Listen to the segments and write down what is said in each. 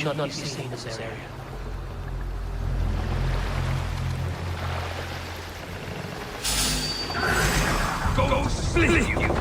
Shall not be seen in this area. Go split you!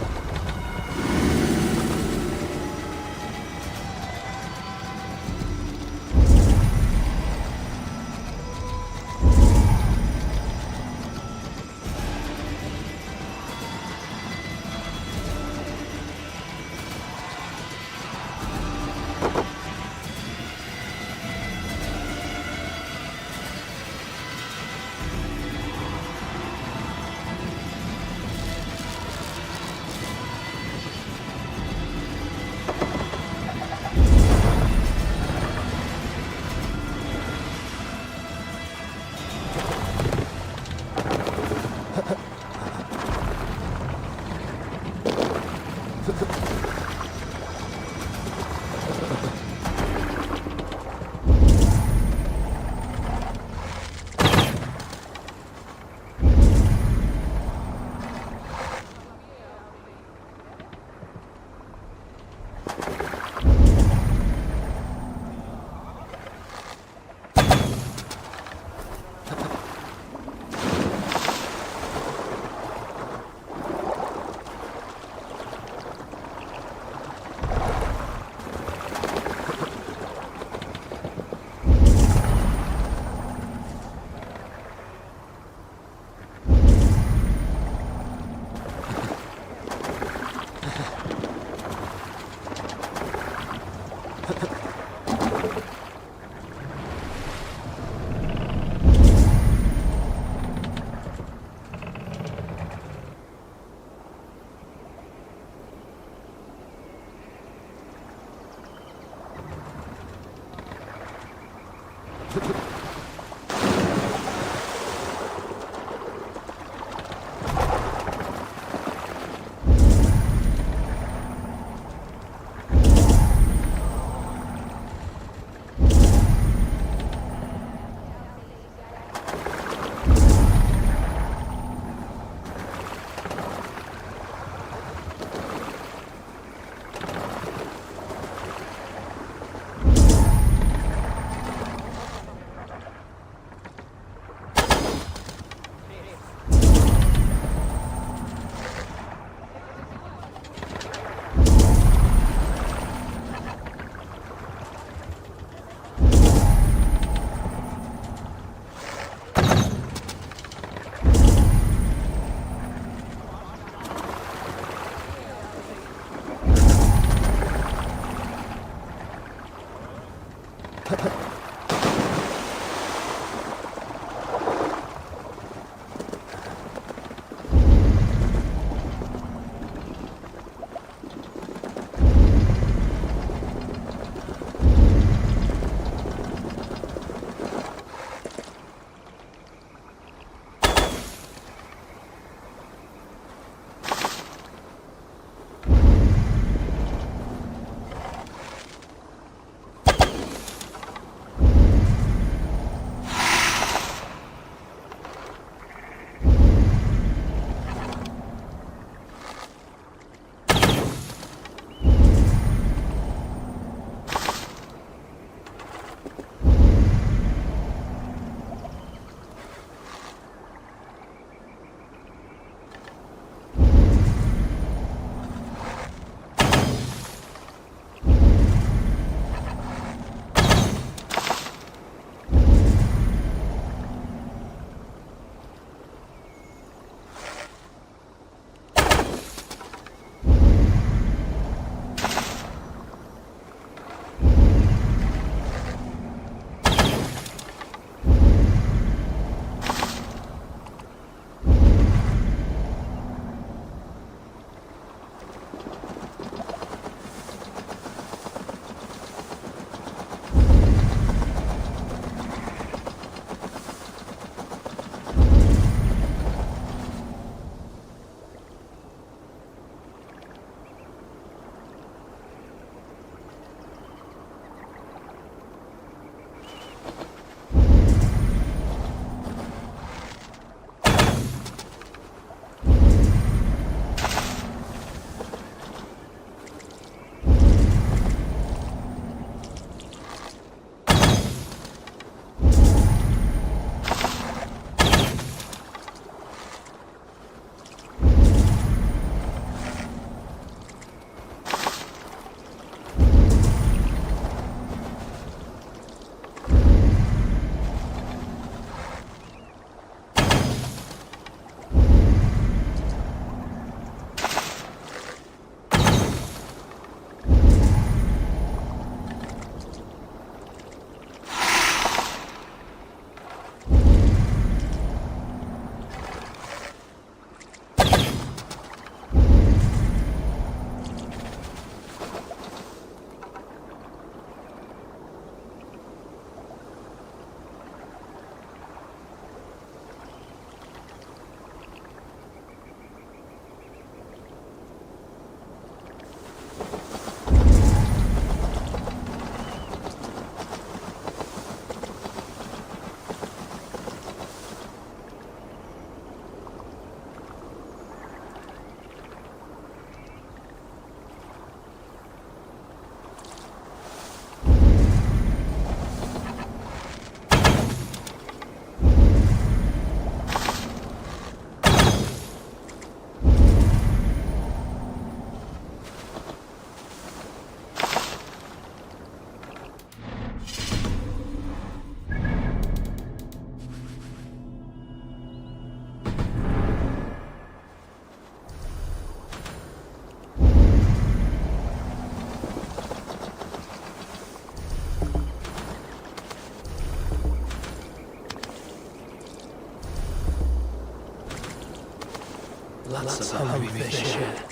Lots of hungry fish here.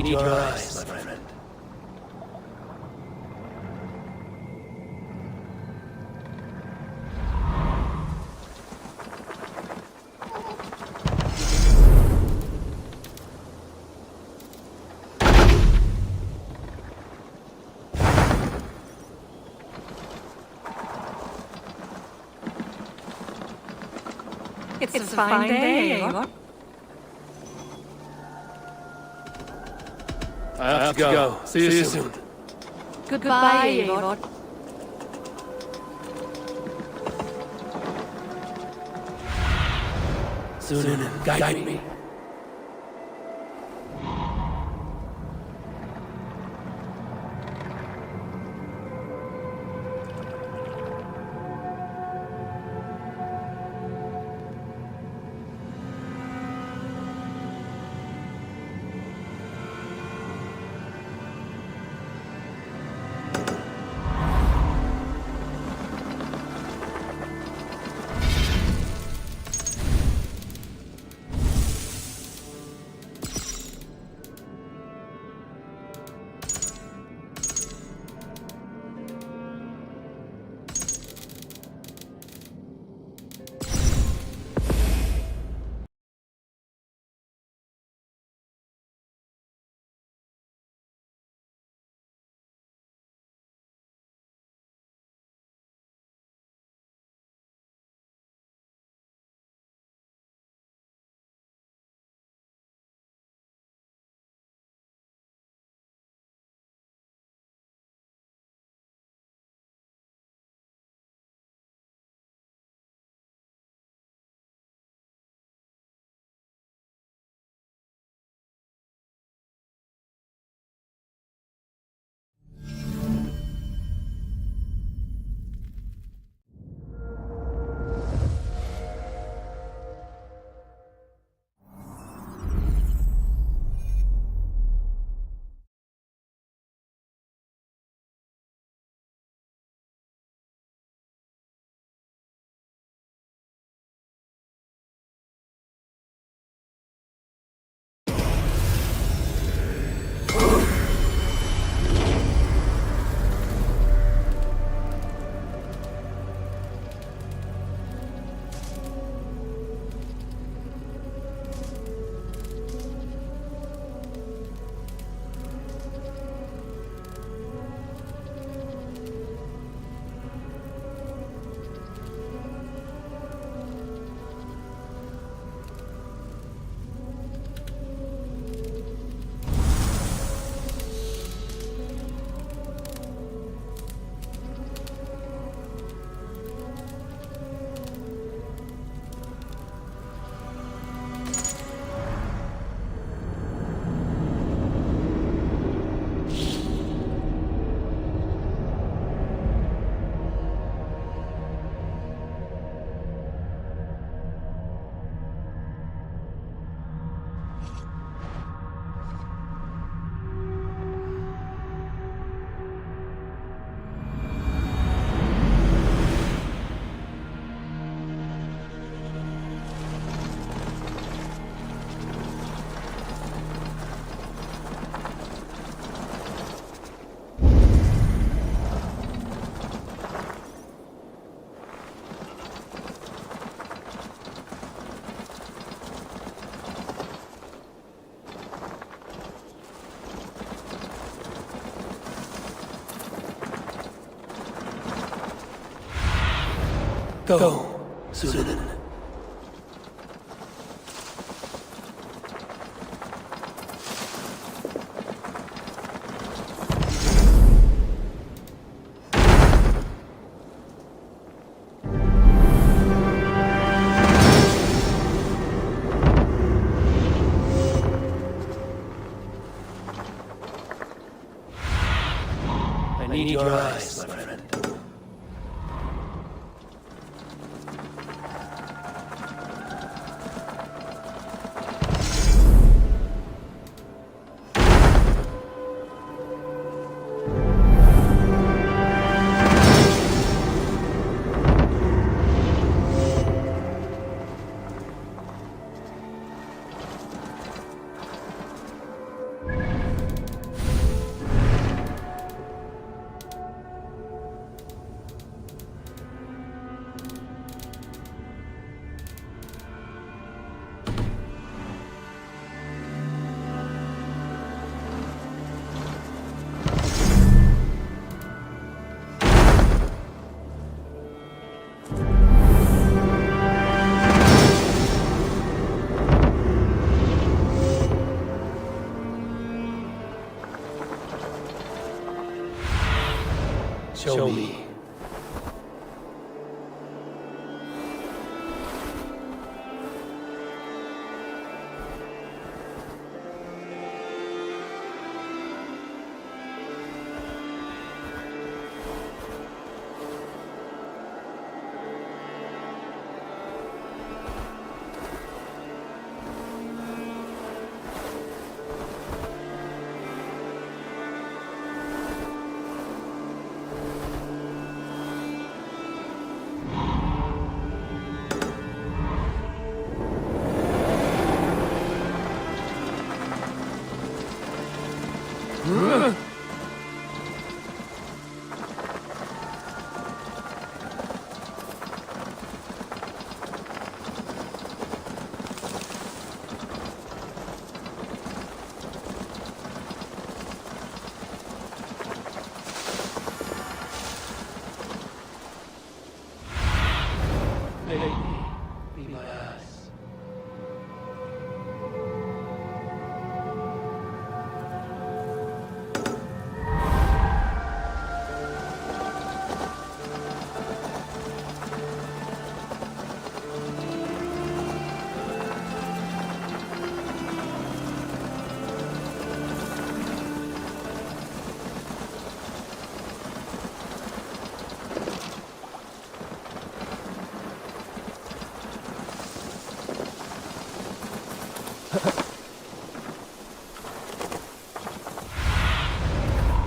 need your eyes, my friend. It's a fine day, what? I have to go. See you soon. Goodbye, Eivor. Soon, guide me. Go, Sudan. I need your eyes, my friend. Show me. Hey, be my ass.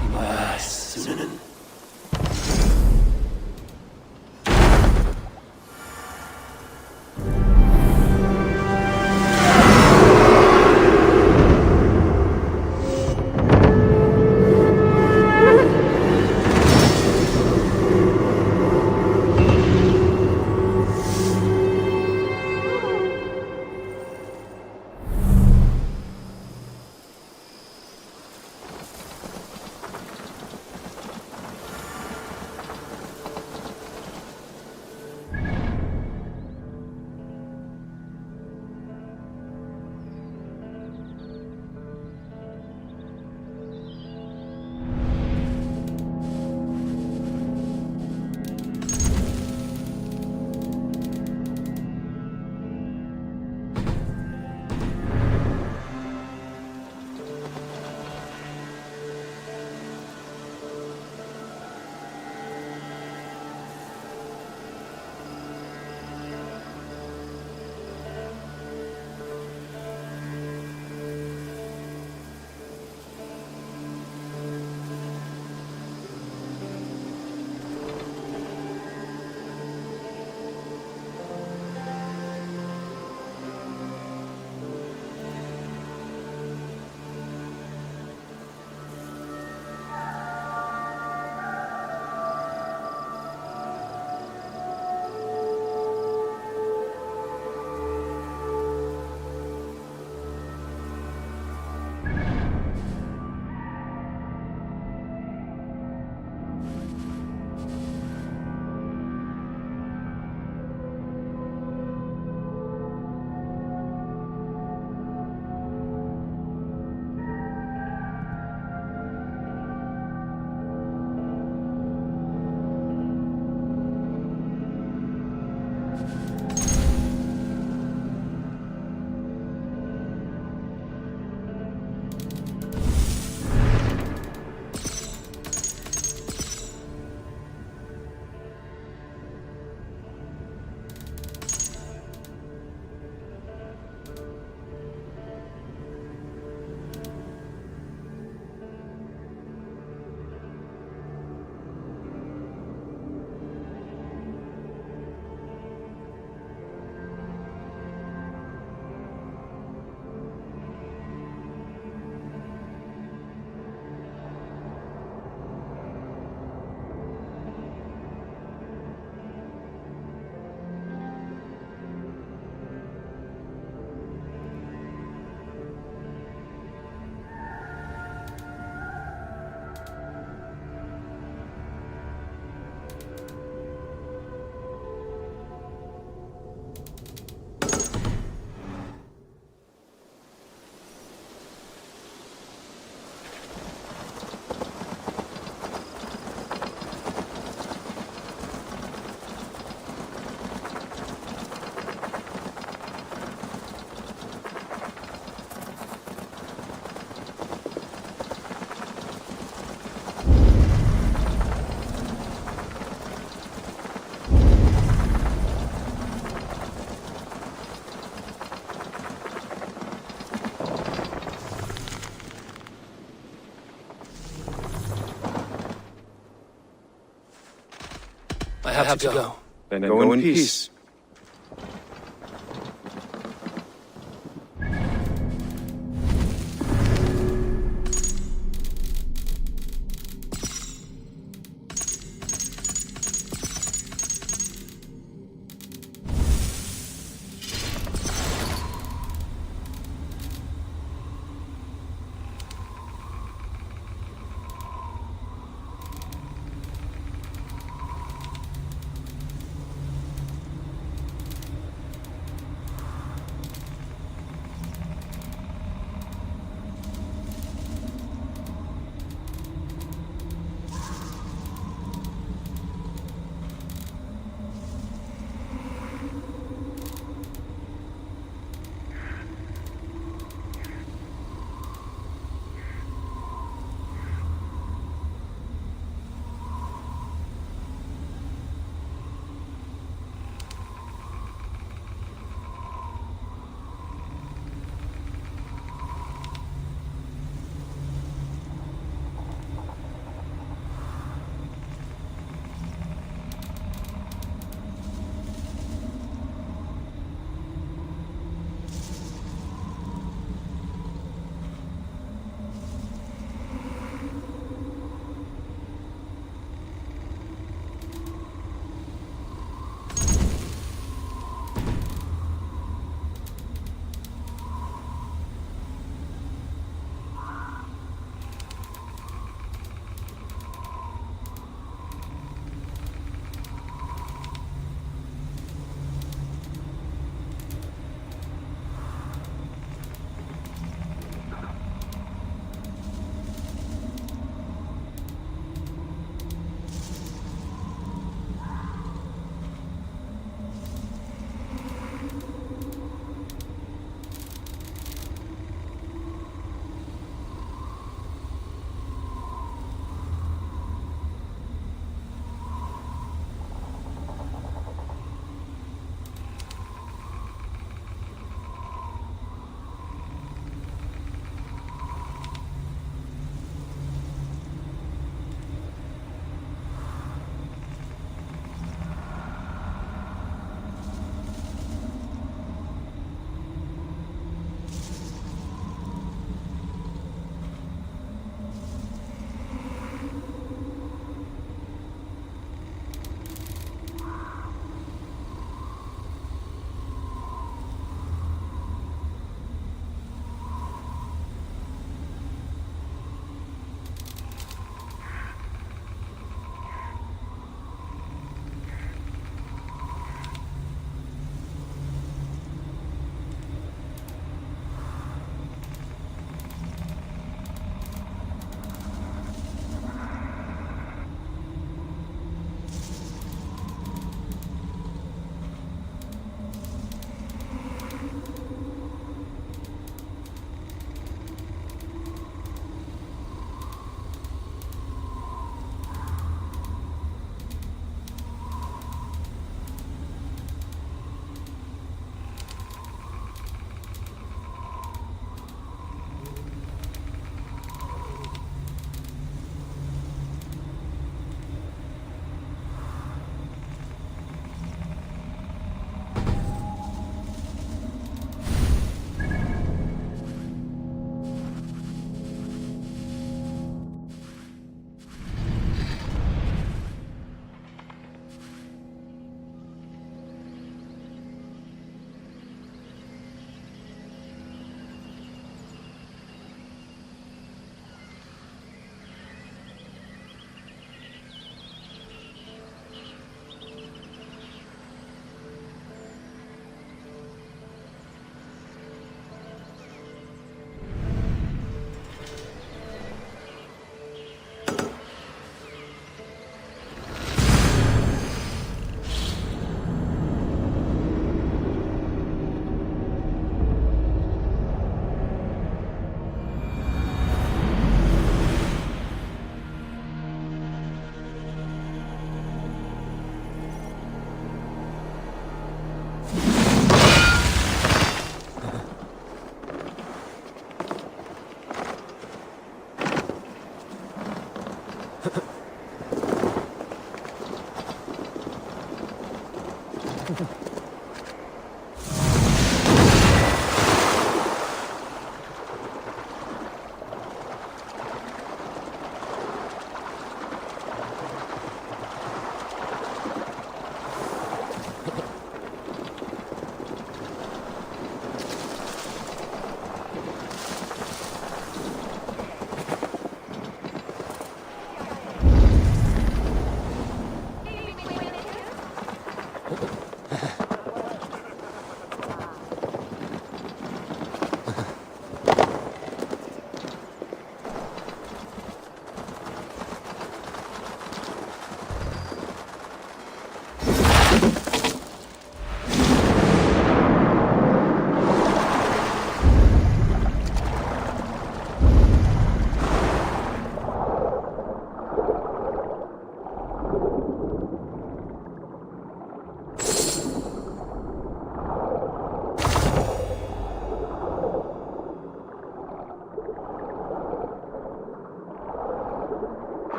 Be my ass, Sunan. have to go. Then go in peace.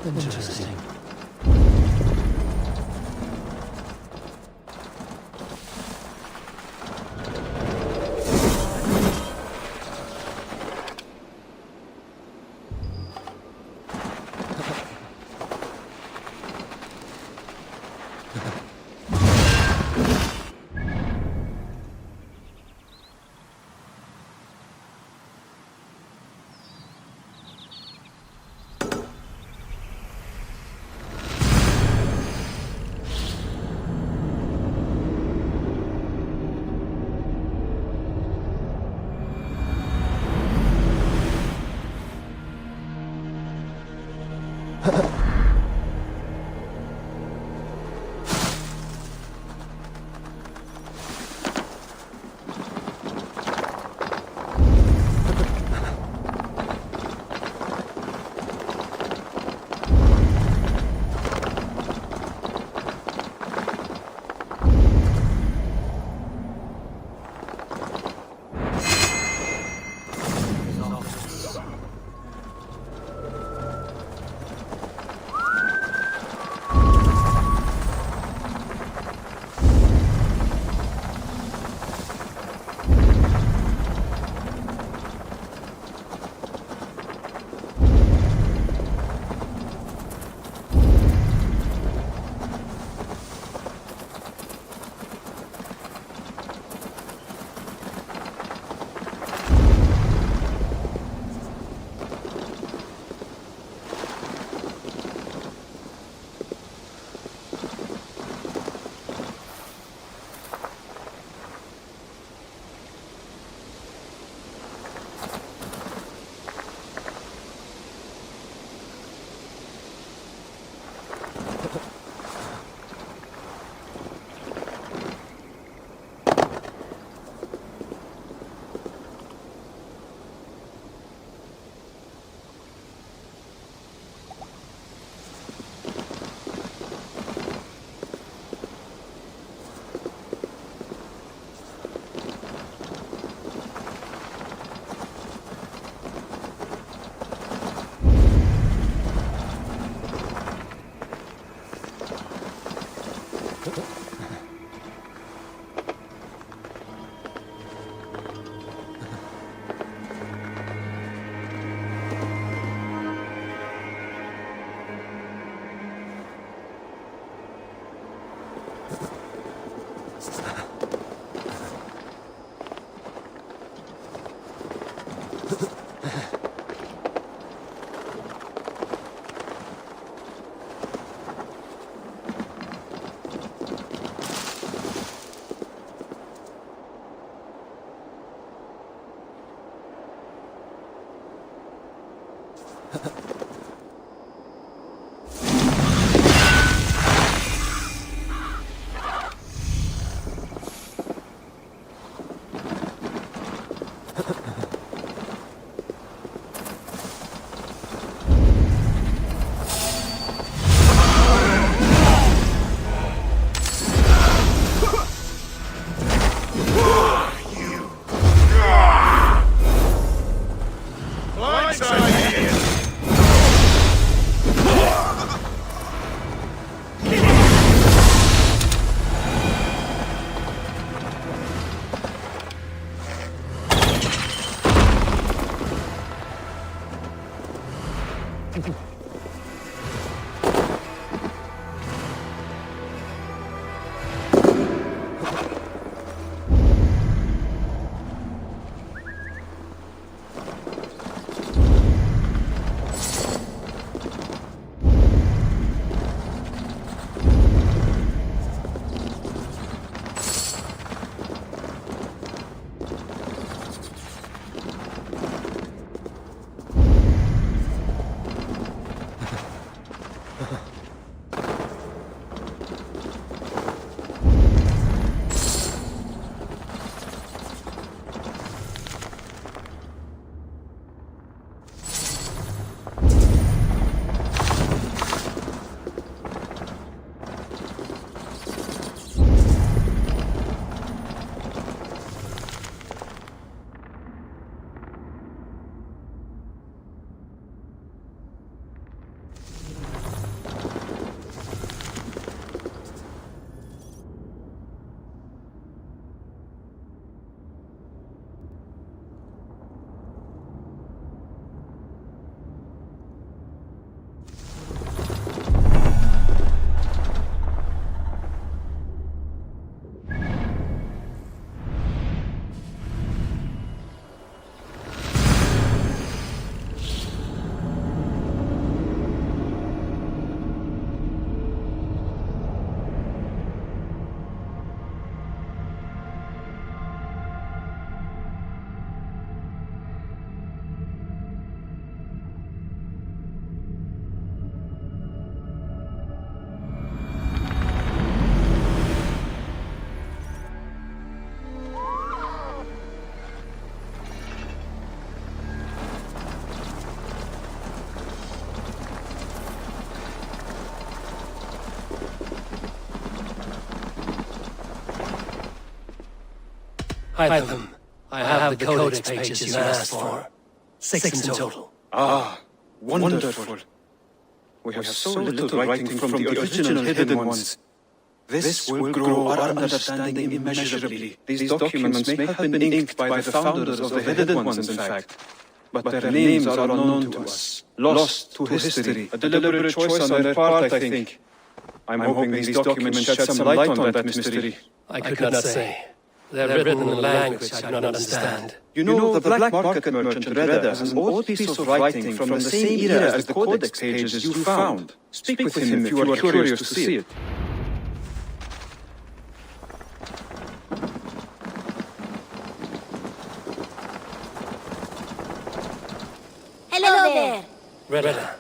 Interesting. Hide them. I have the codex pages you asked for. 6 in total. Ah, wonderful. We have so little writing from the original hidden ones. This will grow our understanding immeasurably. These documents may have been inked by the founders of the hidden ones, in fact. But their names are unknown to us, lost to history. A deliberate choice on their part, I think. I'm hoping these documents shed some light on that mystery. I could not say. They're written in a language I do not understand. You know, the black market merchant Reda has an old piece of writing from the same era as the codex pages you found. Speak with him if you are curious to see it. Hello there. Reda,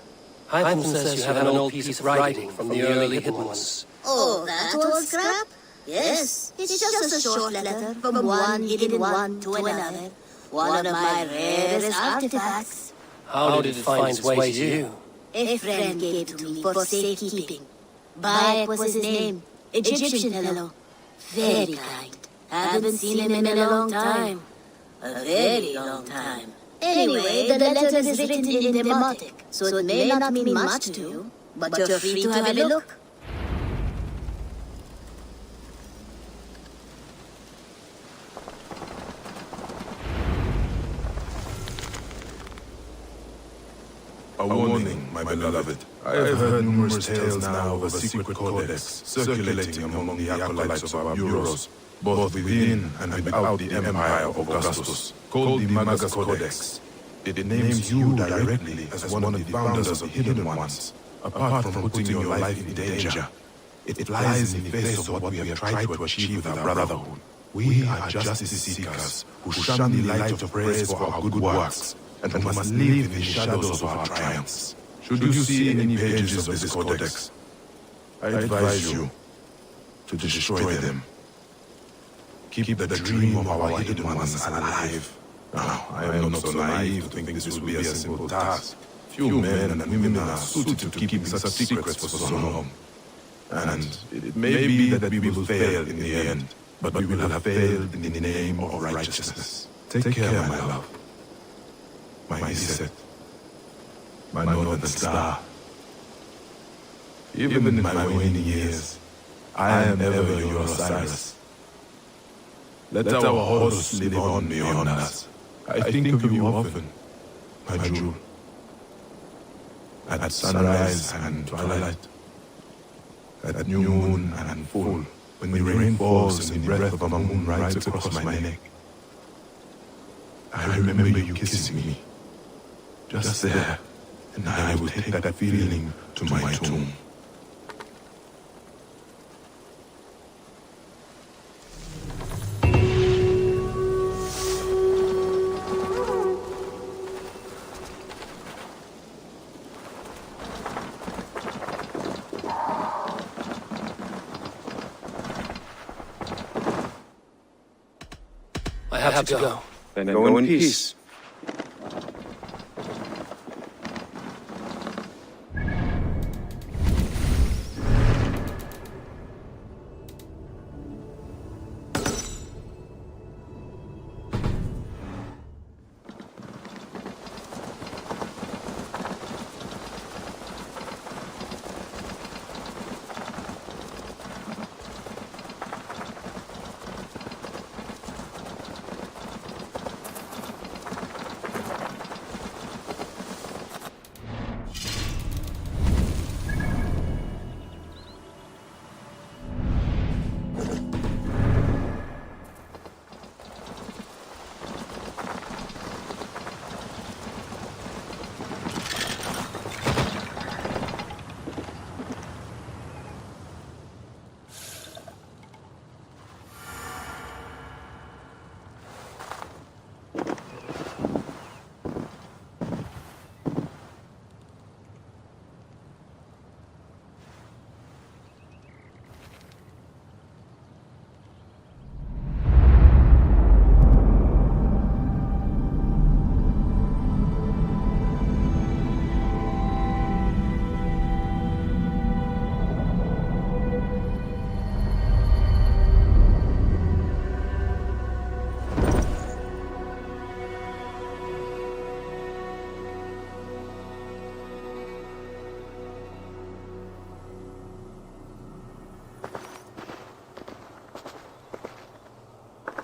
Hytham says you have an old piece of writing from the early hidden ones. Oh, that old scrap? Yes, it's just a short letter from one hidden one to another. One of my rarest artifacts. How did it find its way to you? A friend gave to me for safekeeping. Bayek was his name. Egyptian fellow. Very kind. Haven't seen him in a long time. A very long time. Anyway, the letter is written in Demotic, so it may not mean much to you, but you're free to have a look. A warning, my beloved. I have heard numerous tales now of a secret codex circulating among the acolytes of our bureaus, both within and without the empire of Augustus, called the Magus Codex. It names you directly as one of the founders of the Hidden Ones. Apart from putting your life in danger, it flies in the face of what we have tried to achieve with our brotherhood. We are justice seekers who shun the light of praise for our good works, and who must live in the shadows of our triumphs. Should you see any pages of this codex, I advise you to destroy them. Keep the dream of our hidden ones alive. Now, I am not so naive to think this will be a simple task. Few men and women are suited to keeping such secrets for so long. And it may be that we will fail in the end, but we will have failed in the name of righteousness. Take care, my love. My Iset, my northern star. Even in my waning years, I am ever your Osiris. Let our Horus live on beyond us. I think of you often, my jewel. at sunrise and twilight, at new moon and full, when the rain falls and the breath of a moon rides across my neck. I remember you kissing me, just there, and I will take that feeling to my tomb. I have to go. Then go in peace.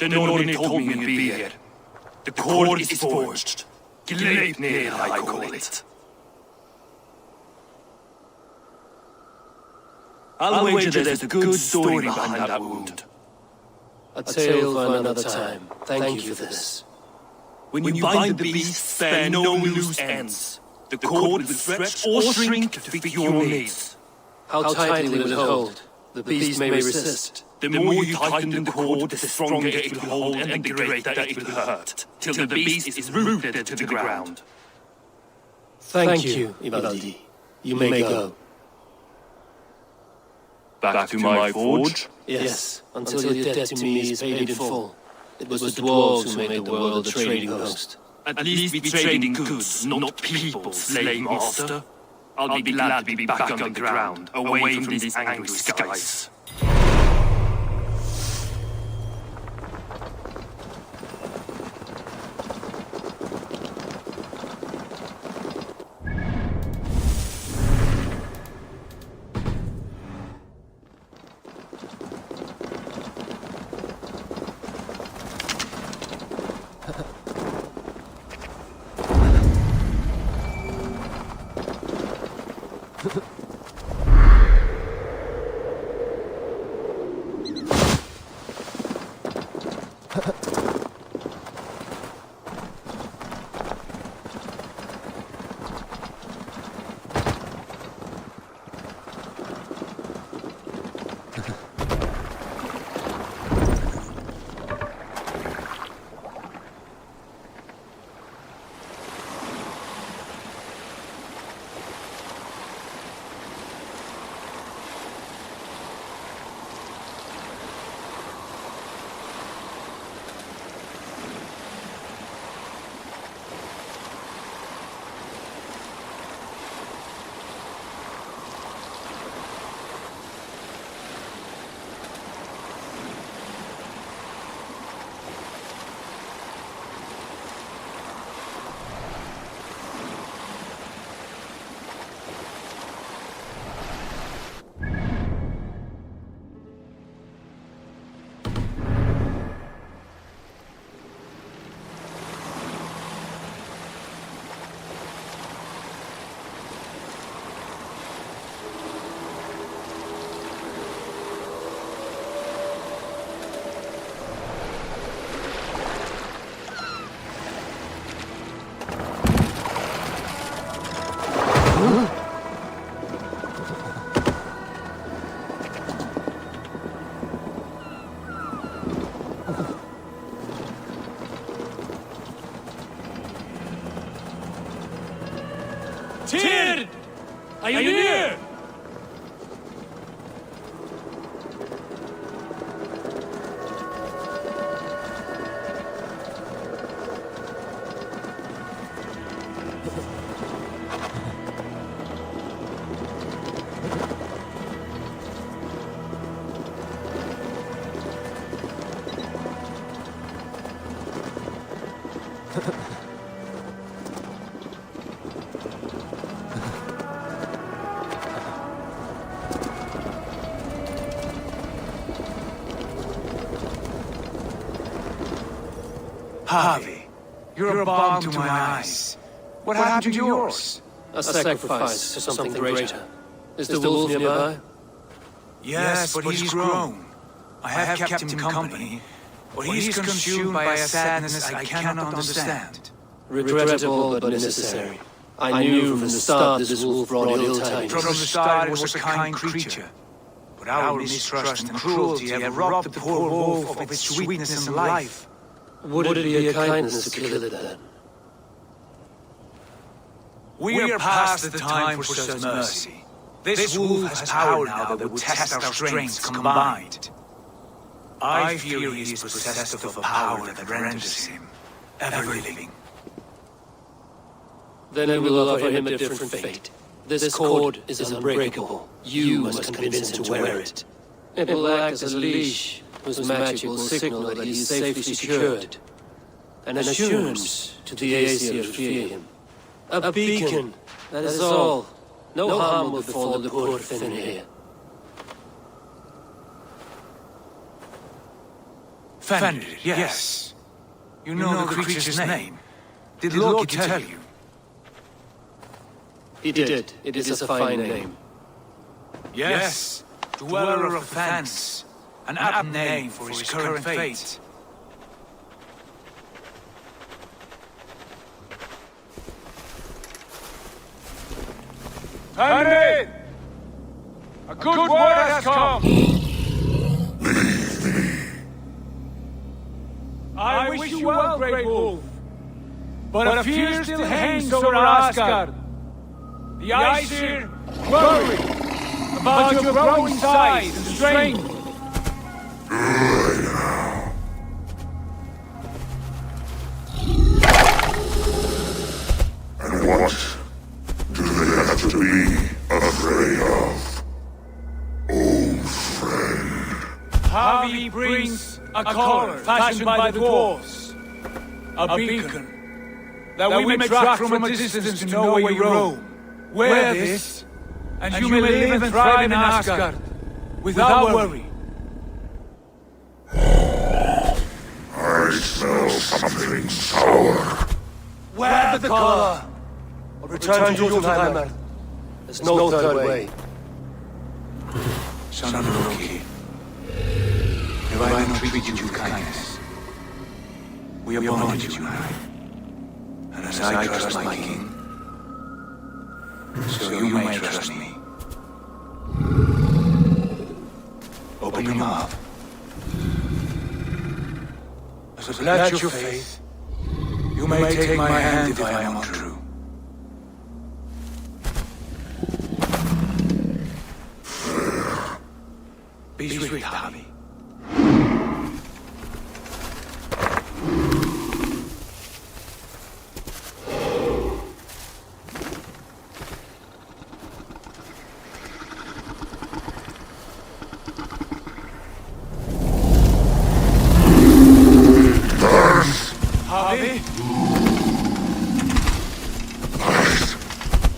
The Nordic told me you'd be here. The cord is forged. Gleipnir, I call it. I'll wager there's a good story behind that wound. A tale for another time. Thank you for this. When you bind the beast, spare no loose ends. The cord will stretch or shrink to fit your needs. How tightly will it hold? The beast may resist. The more you tighten the cord, the stronger it will hold and the greater it will hurt, till the beast is rooted to the ground. Thank you, Ivaldi. You may go. Back to my forge? Yes, until your debt to me is paid in full. It was the dwarves who made the world a trading post. At least we trade in goods, not people, slave master. I'll be glad to be back on the ground, away from these angry skies. Tyr! Are you near? Harvey, you're a balm to my eyes. What happened to yours? A sacrifice to something greater. Is the wolf nearby? Yes, but he's grown. I have kept him company, but he's consumed by a sadness I cannot understand. Regrettable but necessary. I knew from the start this wolf brought ill tidings. From the start it was a kind creature, but our mistrust and cruelty have robbed the poor wolf of its sweetness and life. Would it be a kindness to kill it then? We are past the time for such mercy. This wolf has power now that will test our strengths combined. I fear he is possessed of a power that renders him ever-living. Then we will offer him a different fate. This cord is unbreakable. You must convince him to wear it. It will act as a leash, whose magic will signal that he is safely secured. An assurance to the Aesir to fear him. A beacon, that is all. No harm will befall the poor thing here. Fenrir, yes. You know the creature's name. Did Loki tell you? He did. It is a fine name. Yes, Dweller of Fence. An apt name for his current fate. Fenrir! A good word has come! I wish you well, Great Wolf. But a fear still hangs over Asgard. The Aesir worry about your growing size and strength. And what do they have to be afraid of, old friend? Harvey brings a collar fashioned by the dwarves. A beacon that we may track from a distance to know where you roam. Wear this, and you may live and thrive in Asgard without worry. I smell something sour. Wear the collar, or return to Jotunheim. There's no third way. Son of Loki, have I not treated you with kindness? We are bonded, you and I. And as I trust my king, so you may trust me. Open your mouth. As a pledge of faith, you may take my hand if I am untrue. Be sweet, Harvey. Harvey?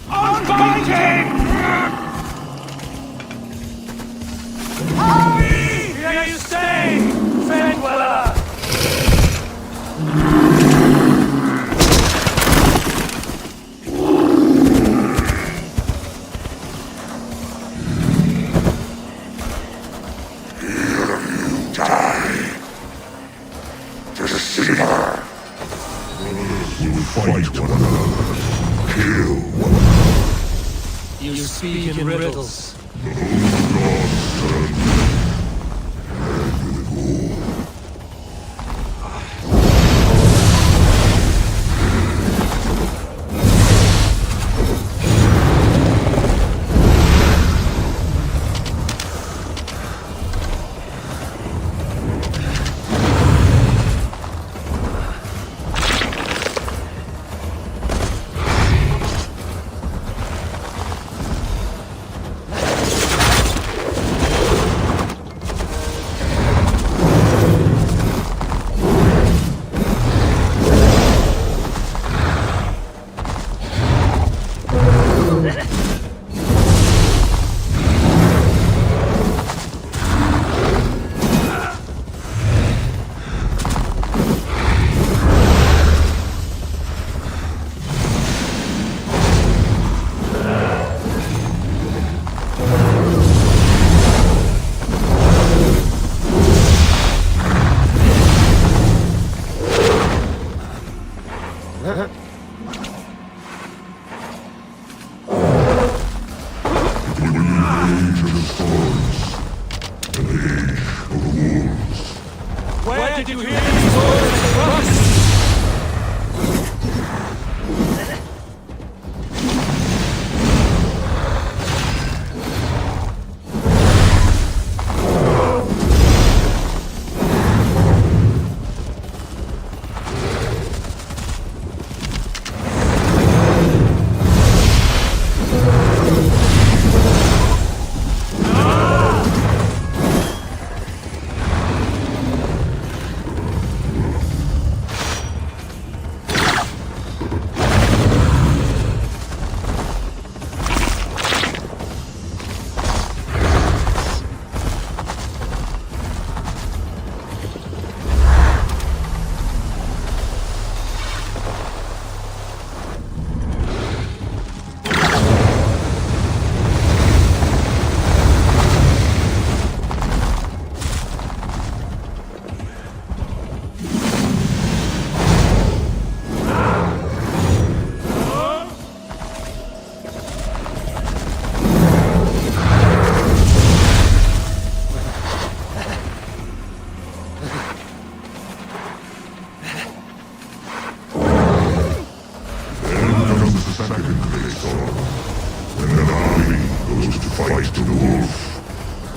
Unbind him! Harvey! You speak in riddles. Where did you hear these words from?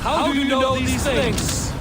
How do you know these things?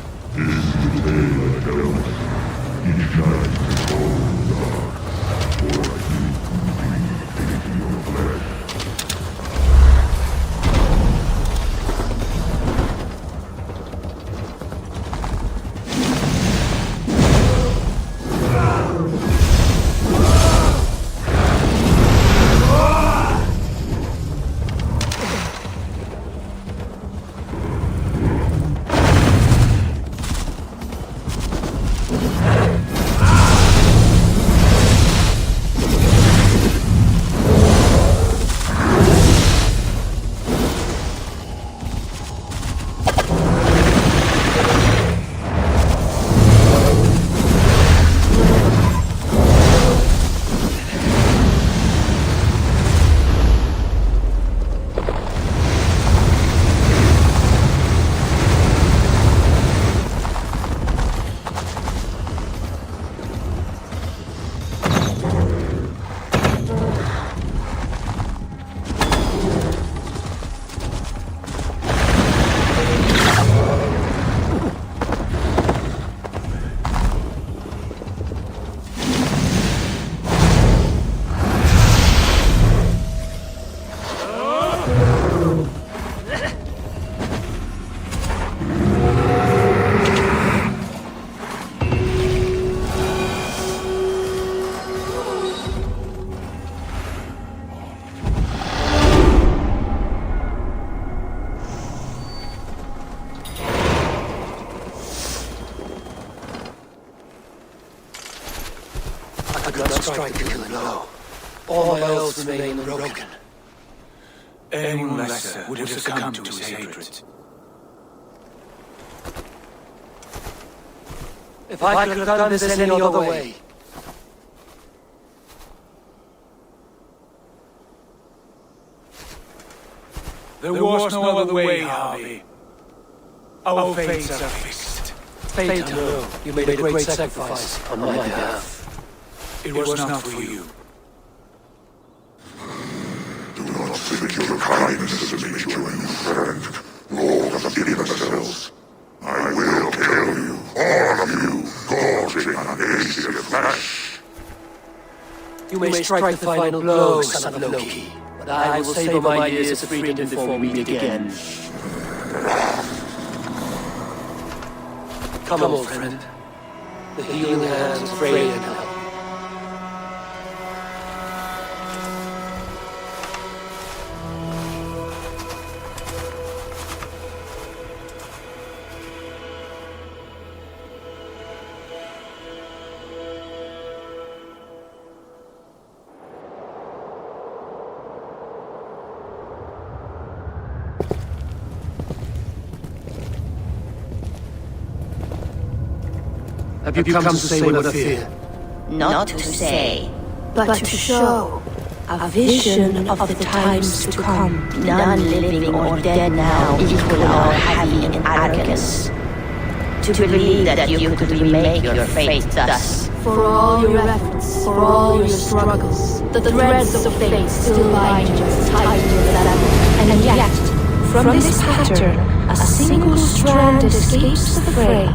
I could not strike the killing blow. All my oaths remain unbroken. Anyone lesser would have succumbed to his hatred. If I could have done this any other way. There was no other way, Harvey. Our fates are fixed. Fate, no. You made a great sacrifice on my behalf. It was not for you. Do not think your kindness has made you a new friend. All have given themselves. I will kill you, all of you, gorging on Aesir flesh. You may strike the final blow, son of Loki, but I will savor my years of freedom before we meet again. Come, old friend. The healing hands of Freya now. Have you come to say what I fear? Not to say, but to show a vision of the times to come. none living or dead now equal our heavy in arrogance. To believe that you could remake your fate thus. For all your efforts, for all your struggles, the threads of fate still bind you tighter than ever. And yet, from this pattern, a single strand escapes the fray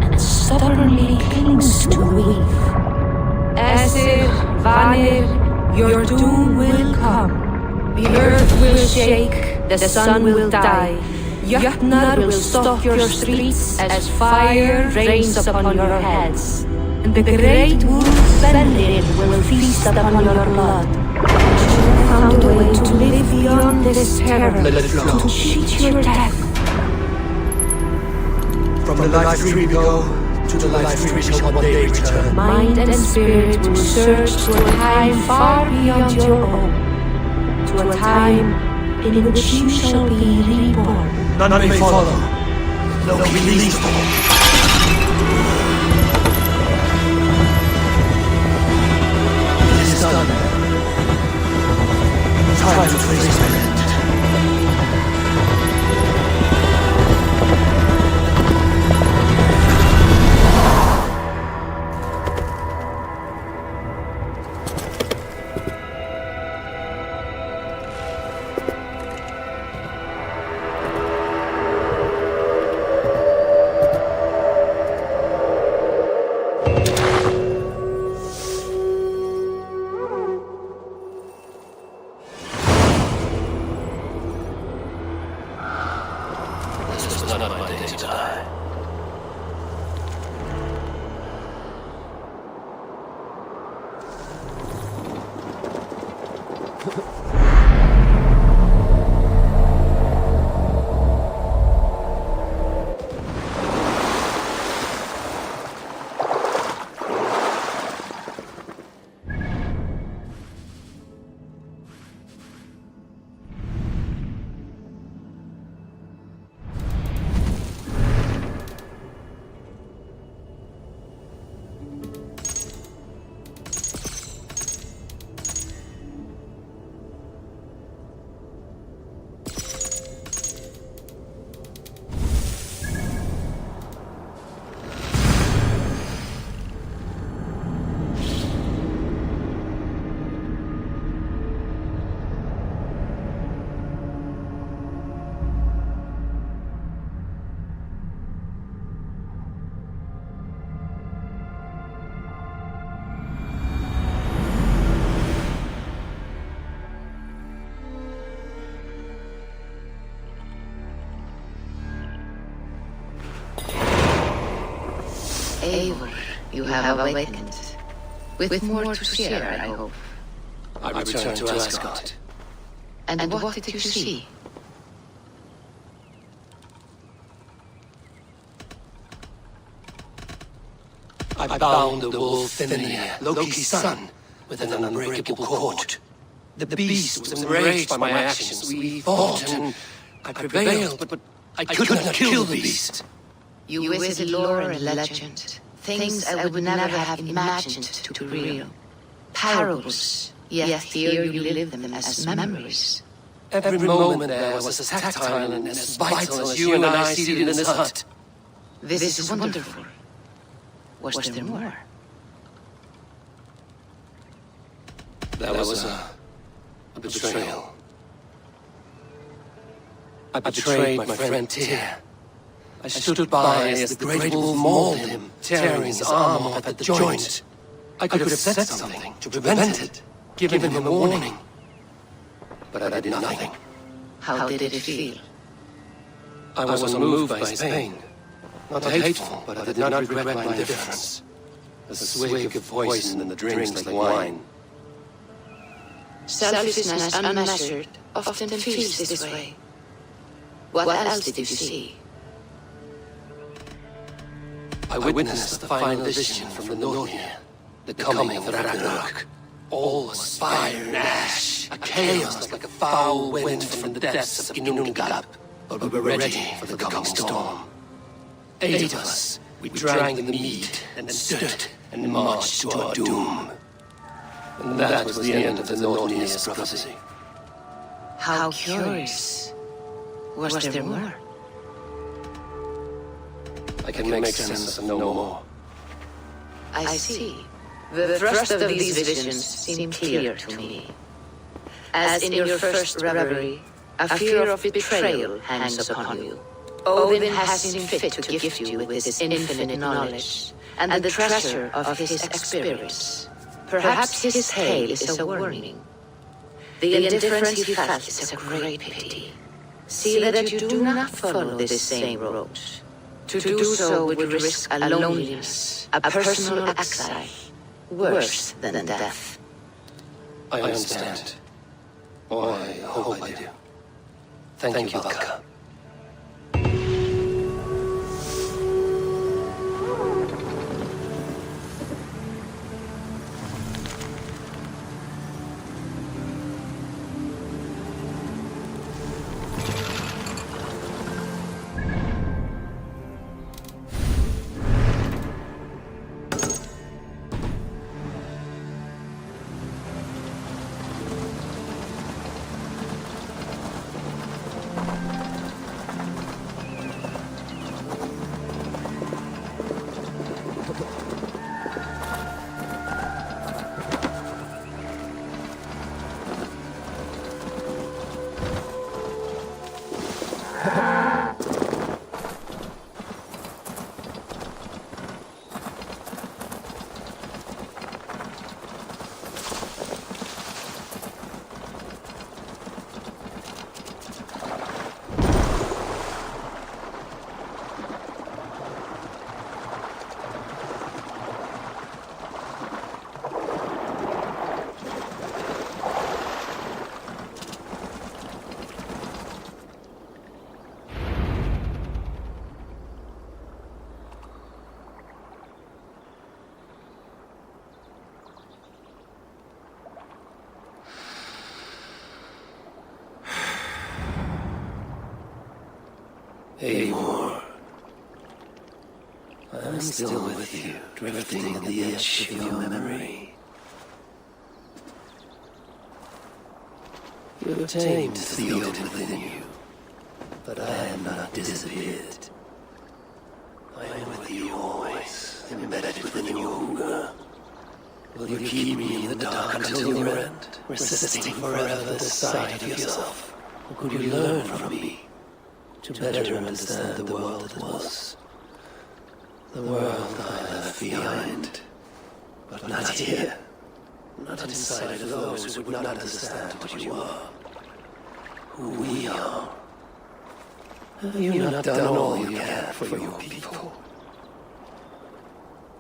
and stubbornly clings to the weave. Aesir, Vanir, your doom will come. The earth will shake, the sun will die. Jötnar will stalk your streets as fire rains upon your heads. And the great wolf Fenrir will feast upon your blood. But you have found a way to live beyond this terror, Let it flow. to cheat your death. From the life tree we go, to the life tree we shall one day return. Mind and spirit will surge to a time far beyond your own. To a time in which you shall be reborn. None may follow. Loki leads them all. It is done. Time to face my end. Eivor, you have awakened. With more to share, I hope. I return to Asgard. And what did you see? I bound the wolf Fenrir, Loki's son, with an unbreakable cord. The beast was enraged by my actions. We fought and I prevailed, but I could not kill the beast. You whistled lore and legend. Things I would never have imagined to be real. Parables, yet here you live them as memories. Every moment there was as tactile and as vital as you and I seated in this hut. This is wonderful. Was there more? There was a betrayal. I betrayed my friend Tyr. I stood by as the great wolf mauled him, tearing his arm off at the joint. I could have said something to prevent it, given him a warning. But I did nothing. How did it feel? I was unmoved by his pain. Not hateful, but I did not regret my indifference. A swig of poison in the drinks like wine. Selfishness unmeasured often feels this way. What else did you see? I witnessed the final vision from the Nornir, the coming of Ragnarok. All was fire and ash, a chaos like a foul wind from the depths of Ginnungagap. But we were ready for the coming storm. 8 of us, we drank the mead and stood and marched to our doom. And that was the end of the Nornir's prophecy. How curious. Was there more? I can make sense of no more. I see. The thrust of these visions seem clear to me. As in your first reverie, a fear of betrayal hangs upon you. Odin has seen fit to gift you with his infinite knowledge and the treasure of his experience. Perhaps his tale is a warning. The indifference you felt is a great pity. See that you do not follow this same road. To do so would risk a loneliness, a personal exile, worse than death. I understand. Or I hope I do. Thank you, Valka. Eivor, I'm still with you, drifting on the edge of your memory. You have tamed the Odin within you, but I have not disappeared. I am with you always, embedded within your hunger. Will you keep me in the dark until your end, resisting forever the sight of yourself? Or could you learn from me? To better understand the world that was. The world I left behind. But not here. Not inside of those who would not understand what you are. Who we are. Have you not done all you can for your people?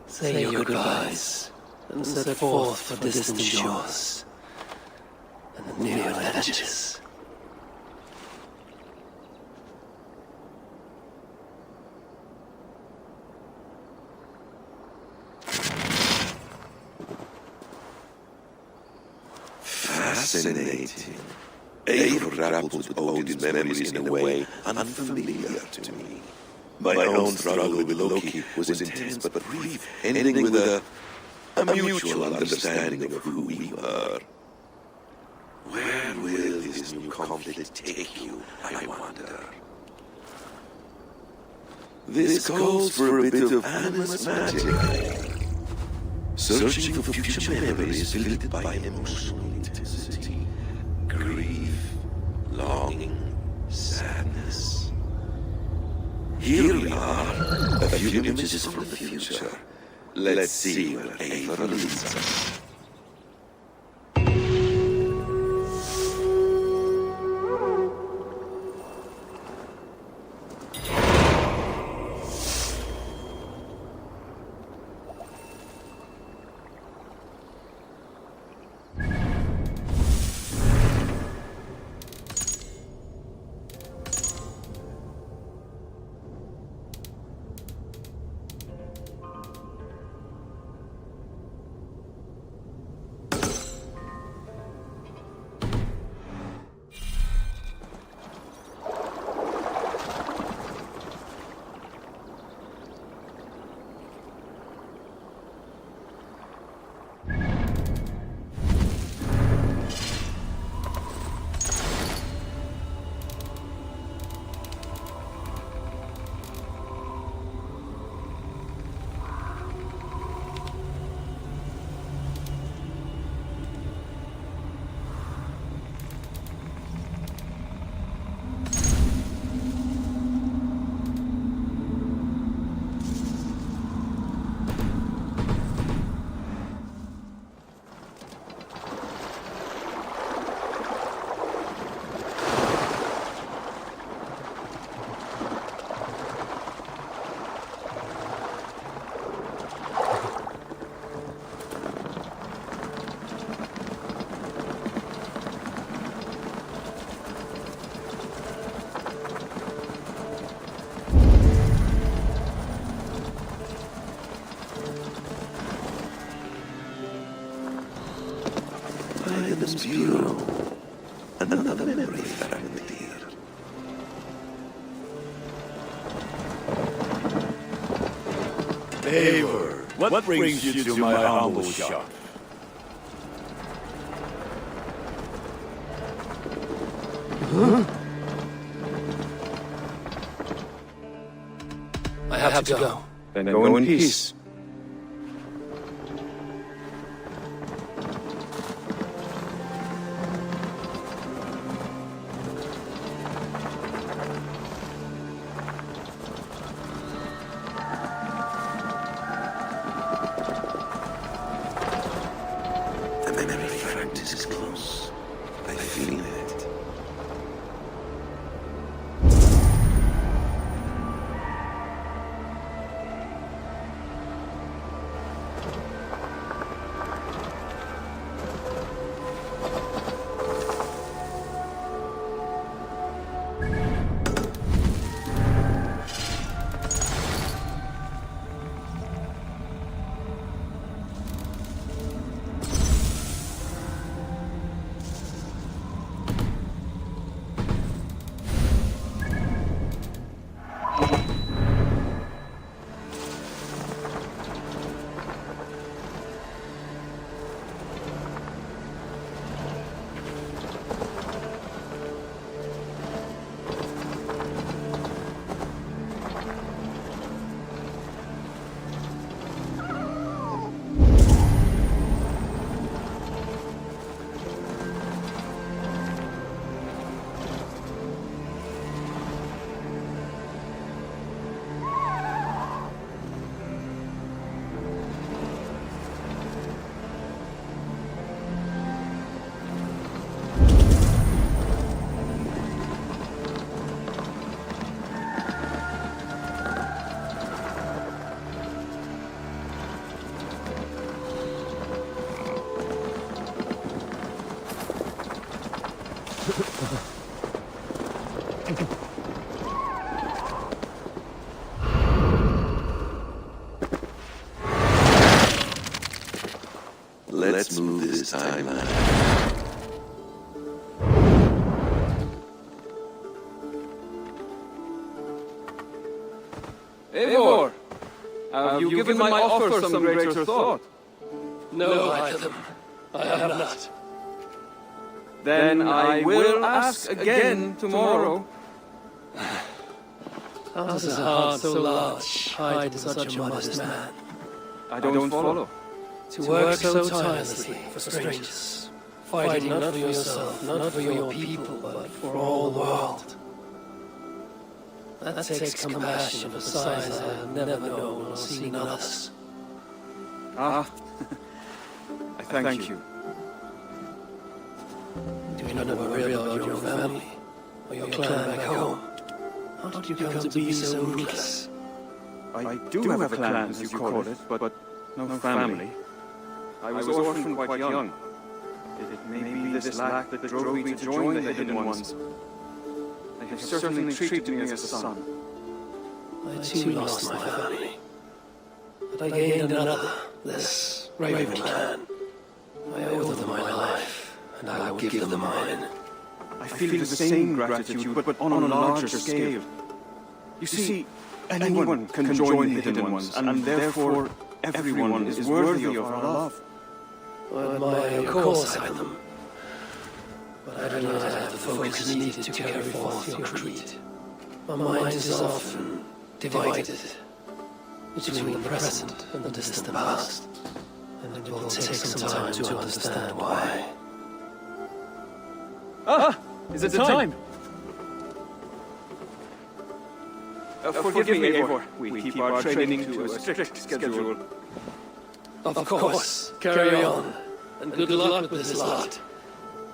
Say your goodbyes and set forth for distant shores and new adventures. Fascinating. Eivor grappled with Odin's memories in a way unfamiliar to me. My own struggle with Loki was intense but brief, ending with a mutual understanding of who we were. Where will this new conflict take you, I wonder? This calls for a bit of animus magic. Searching for future memories filled by emotional intensity, grief, longing, sadness. Here we are, a few images from the future. Let's see where Ava leads us. This bureau. Another memory fragment here. Eivor, what brings you to my humble shop? I have to go. Then go in peace. The memory fragment is close. I feel it. Let's move this timeline. Eivor, have you given my offer some greater thought? No, I have not. Then I will ask again tomorrow. How does a heart so large hide in such a modest man? I don't follow. To work so tirelessly for strangers, fighting not for yourself, not for your people, but for all the world. That takes compassion of a size I have never known or seen in others. Ah, I thank you. Do you not worry about your family or your clan back home? How did you come to be so ruthless? I do have a clan, as you call it, but no family. I was orphaned quite young. It may be this lack that drove me to join the Hidden Ones. They have certainly treated me as a son. I too lost my family. But I gained another, this Raven clan. I owe them my life, and I will give them mine. I feel the same gratitude, but on a larger scale. You see, anyone can join the Hidden Ones, and therefore everyone is worthy of our love. I admire your cause, them. But I do not have the focus needed to carry forth your creed. My mind is often divided between the present and the distant past, and it will take some time to understand why. Ah! Is it time? Forgive me, Eivor. We keep our training to a strict schedule. Of course, carry on, and good luck with this lot.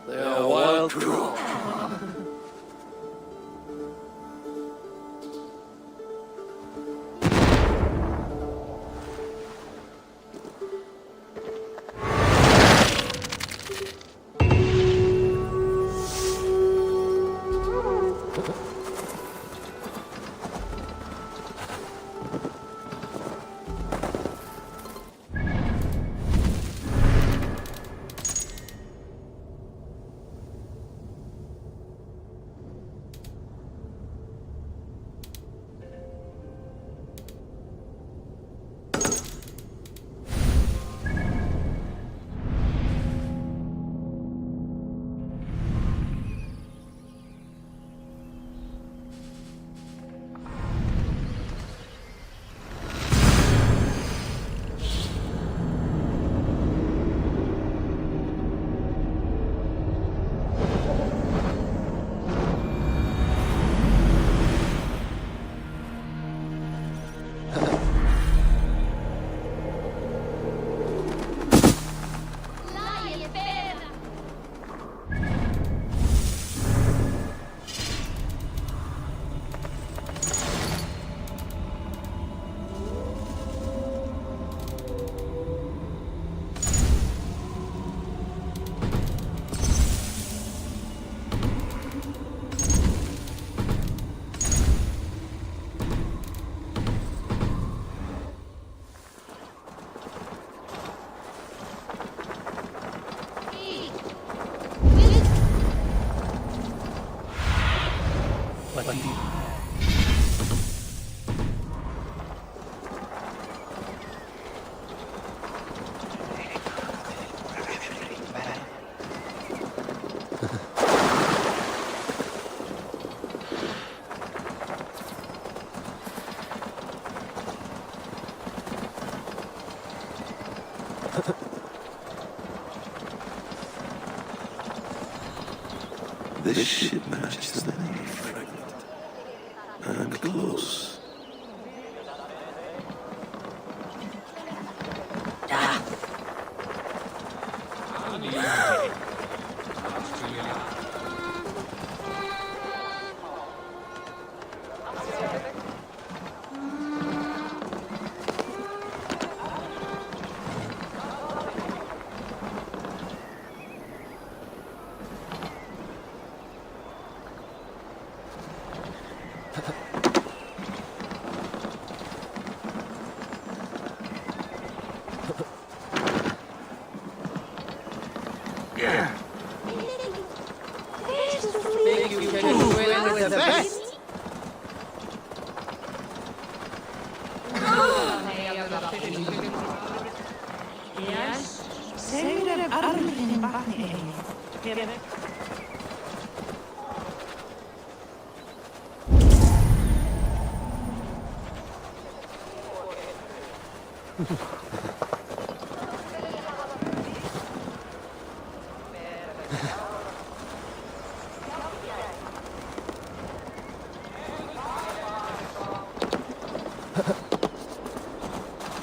They are a wild crew. This ship matches the name, and close.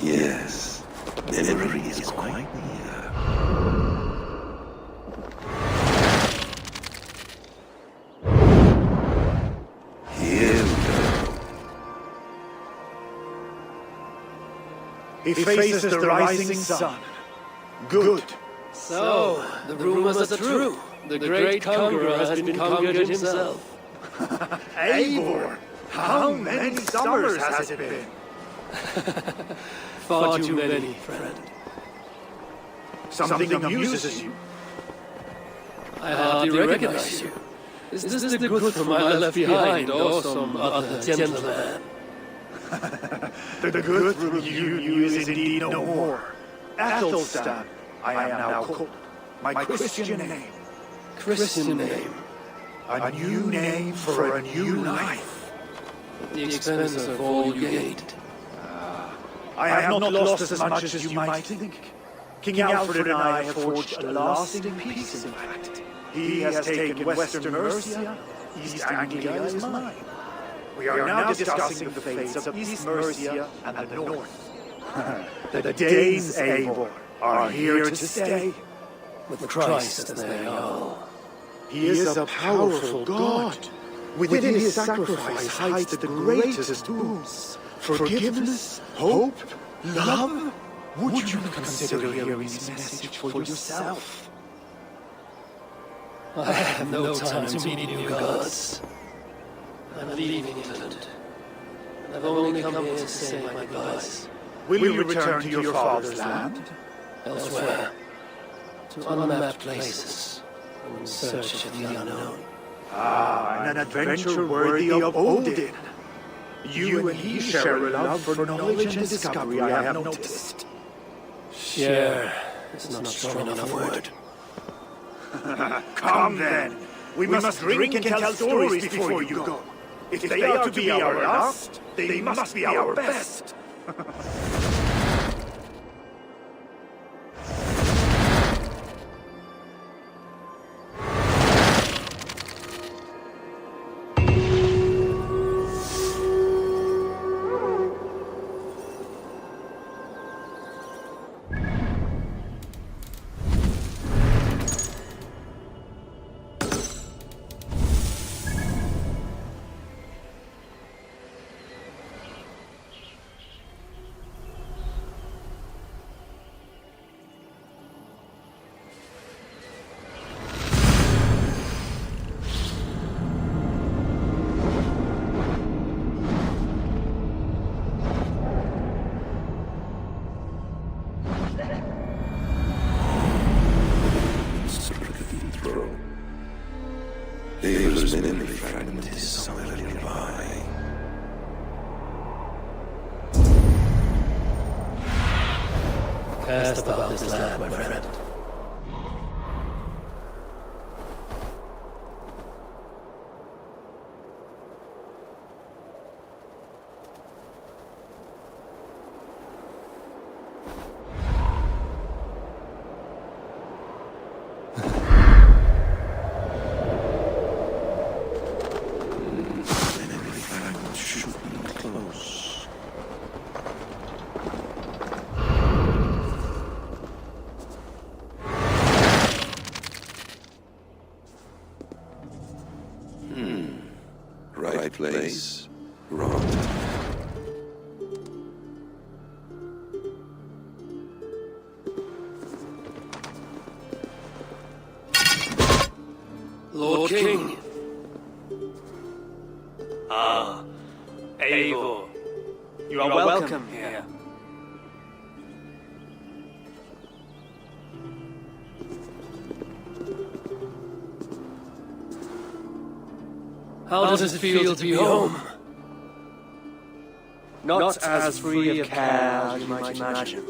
Yes, memory is quite near. Here we go. He faces the rising sun. Good. So, the rumors are true. The great conqueror has been conquered himself. Eivor, how many summers has it been? Far too many, friend. Something amuses you. I hardly recognize you. Is this the good from I left behind, or some other gentleman? The good from you is indeed no more. Athelstan, I am now called. My Christian name. Christian name. A new name for a new life. The expense of all you gained. I have not lost as much as you might think. King Alfred and I have forged a lasting peace, in fact. He has taken Western Mercia, East Anglia is mine. We are now discussing the fates of East Mercia and the North. The Danes, Eivor, are here to stay. With Christ as their all. He is a powerful god. Within his sacrifice hides the greatest boons. Forgiveness, hope, love. Would you consider hearing his message for yourself? I have no time to meet new gods. I'm leaving England. I've only come here to say my goodbyes. Will you return to your father's land? Elsewhere. To unmapped places. In search of the unknown. An adventure worthy of Odin. You and he share a love for knowledge and discovery, I have noticed. Share is not strong enough word. Come then. We must drink and tell stories before you go. If they are to be our last, they must be our best. Eivors memory fragment is somewhere nearby. Cast about this land, my friend. Memory fragment should be close. Right place, wrong time. Lord King. Eivor, you are welcome here. How does it feel to be home? Not as free of care as you might imagine.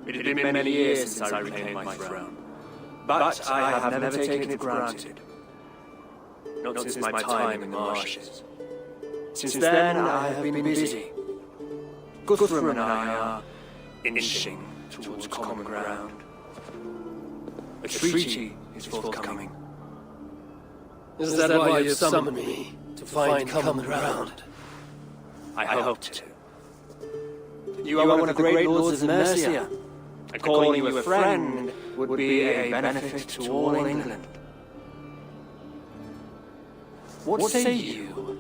It had been many years since I reclaimed my throne, but I have never taken it for granted. Not since my time in the marshes. Since then, I have been busy. Guthrum and I are inching towards common ground. A treaty is forthcoming. Is that why you summoned me? To find common ground? I hope to. You are one of the great lords of Mercia. And calling you a friend would be a benefit to all England. What say you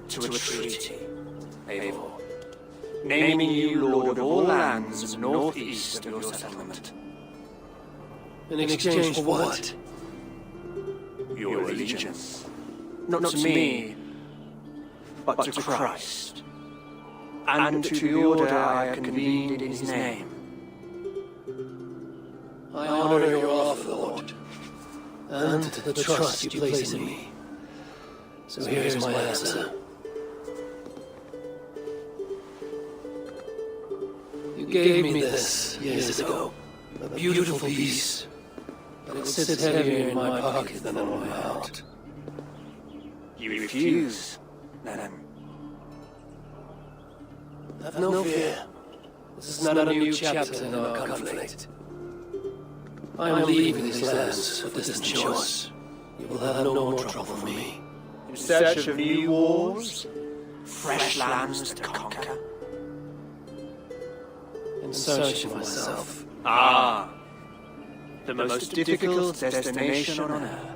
to a treaty, Eivor? Naming you lord of all lands northeast of your settlement. In exchange for what? Your allegiance. Not to me, but to Christ. And to the order I have convened in his name. I honor your offer, Lord, and the trust you place in me. So here's my answer. You gave me this years ago, a beautiful piece, but it sits heavier in my pocket than on my heart. You refuse, then? Have no fear. This is not a new chapter in our conflict. I am leaving these lands for distant shores. You will have no more trouble from me. In search of new wars? Fresh lands to conquer? In search of myself. Ah! The most difficult destination on earth.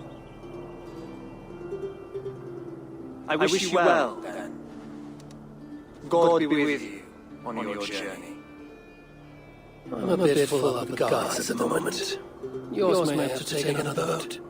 I wish you well, then. God be with you on your journey. I'm a bit full up with gods at the moment. Yours may have to take another boat.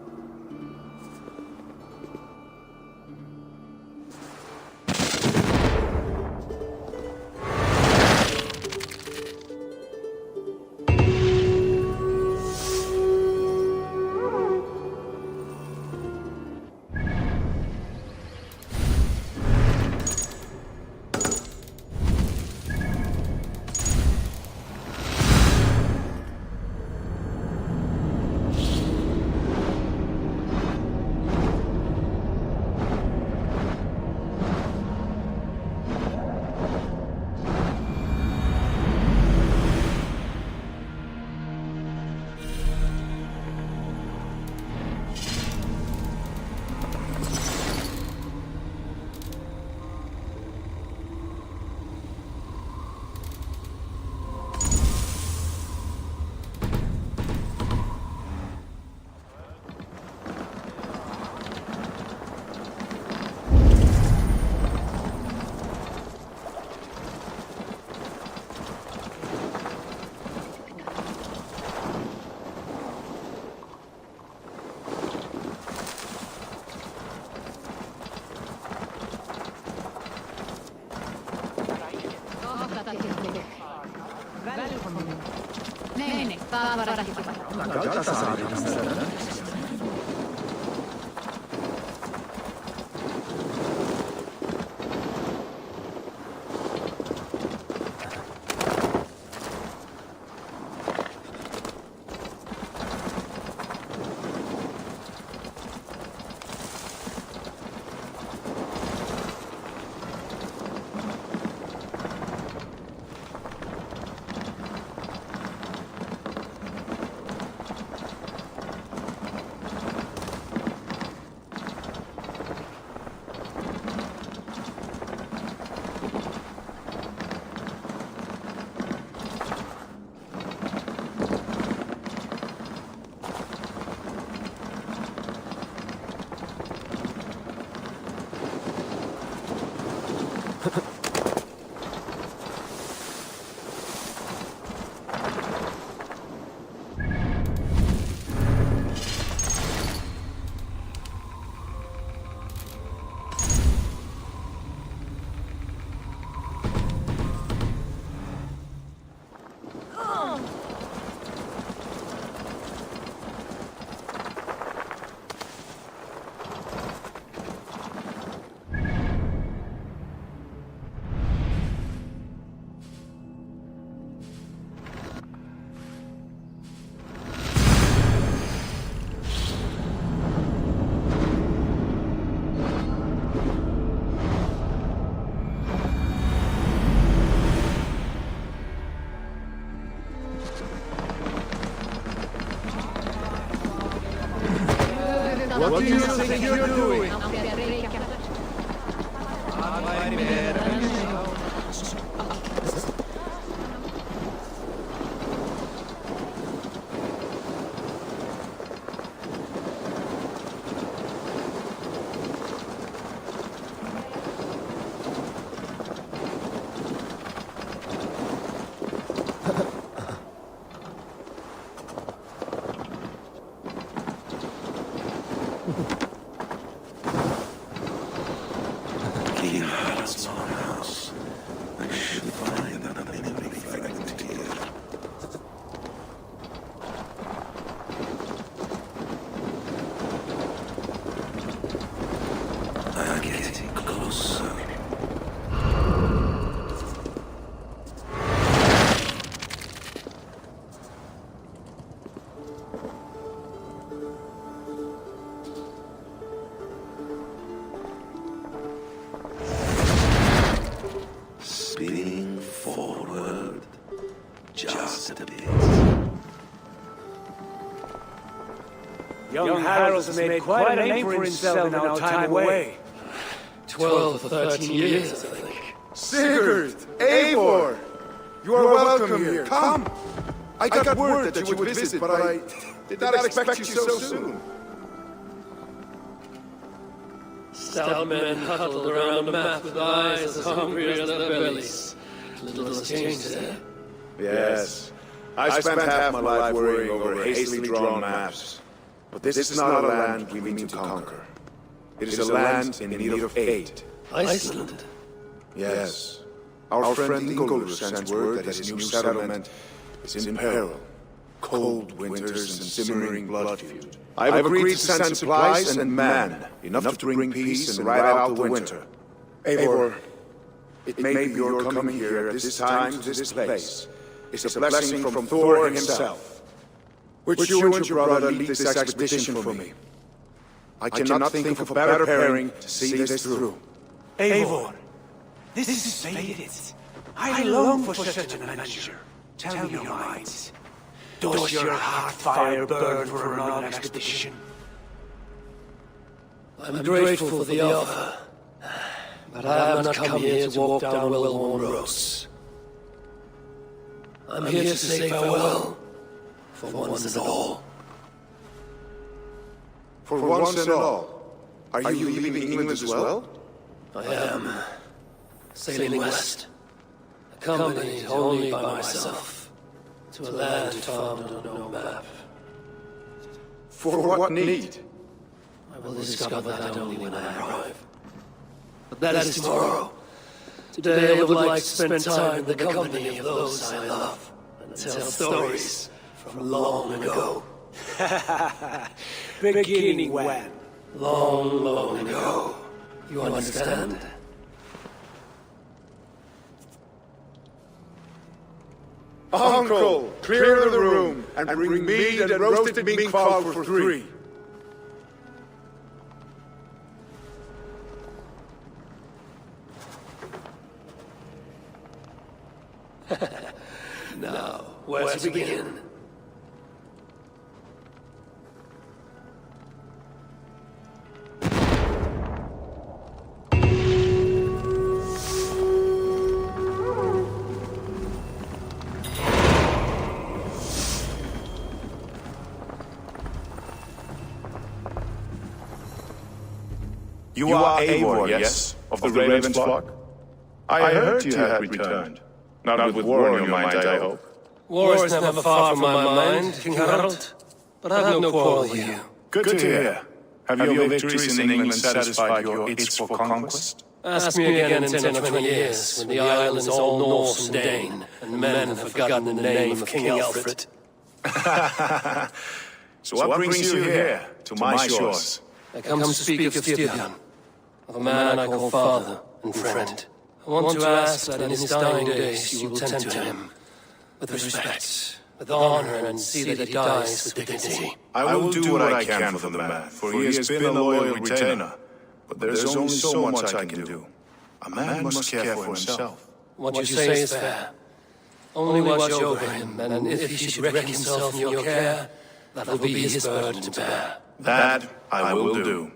do you think you're doing? King Harald's own house. I should find that enemy fragment here. I'm getting closer. Spinning forward just a bit. Young Harold's made quite a name for himself in our time away. 12 or 13 years, I think. Sigurd! Eivor! You are welcome here. Come! I got word that you would visit, but I did not expect you so soon. Stout men huddled around a map with eyes as hungry as their bellies. Little has changed there. Yes. I spent half my life worrying over hastily drawn maps. But this is not a land we mean to conquer. It is a land in need of aid. Iceland? Yes. Our friend Ingolfur sent word that his new settlement is in peril. Cold winters and simmering blood feud. I have agreed to send supplies and men, enough to bring peace and ride out the winter. Eivor, it may be your coming here at this time to this place is a blessing from Thor himself. Would you and your brother lead this expedition for me? I cannot think of a better pairing to see this through. Eivor, this is fated. I long for such an adventure. Tell me your minds. Does your heart fire burn for another expedition? I'm grateful for the offer, but I have not come here to walk down well-worn roads. I'm here to say farewell, for once and all. For once and all, are you leaving England as well? I am sailing west, accompanied only by myself, to a land found on no map. For what need? I will discover that only when I arrive. But that is tomorrow. Today I would like to spend time in the company of those I love, and tell stories from long ago. Beginning when? Long, long ago. You understand? Uncle, clear the room and bring mead and roasted mink fowl for 3. Now, where to begin? You are Eivor, yes? Of the Raven's flock? I heard you had returned. Not with war on your mind, I hope. War is never far from my mind, King Harold, but I have no quarrel with you. Good to hear. Have your victories in England satisfied your itch for conquest? Ask me again in 10 or 20 years, when the island is all Norse and Dane, and men have forgotten the name of King Alfred. So what brings you here, to my shores? I come to speak of Styrbjörn, of a man I call father and friend. I want to ask that in his dying days you will tend to him with respect, with honor, and see that he dies with dignity. I will do what I can for the man, for he has been a loyal retainer. But there is only so much I can do. A man must care for himself. What you say is fair. Only watch over him, and if he should wreck himself in your care, that will be his burden to bear. That I will do.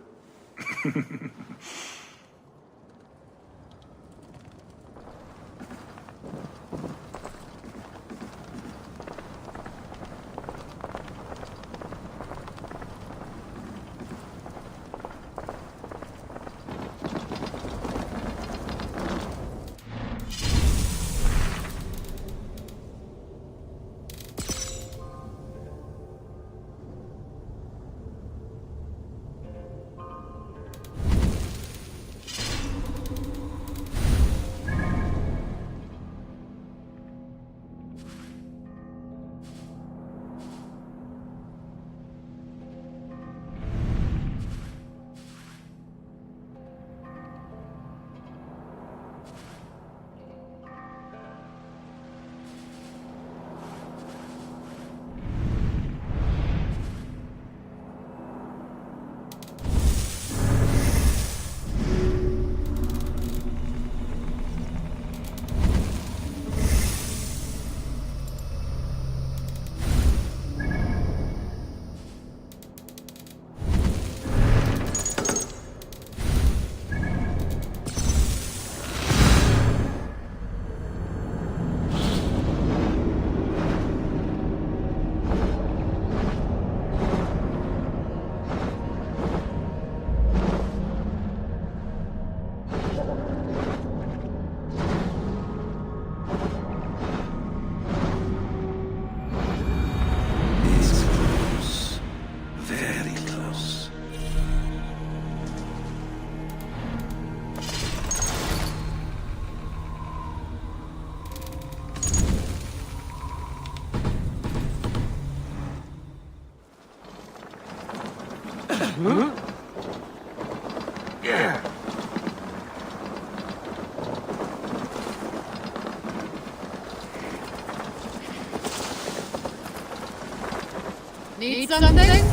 Need something?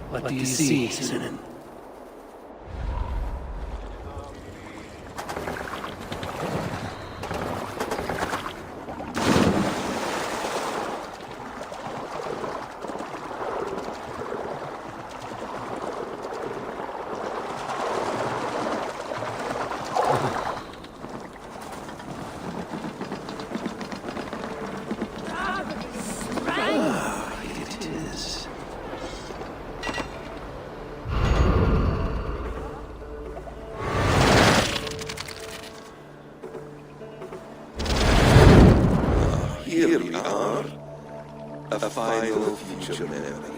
What do you see, Sinin? Here we are. A final future memory.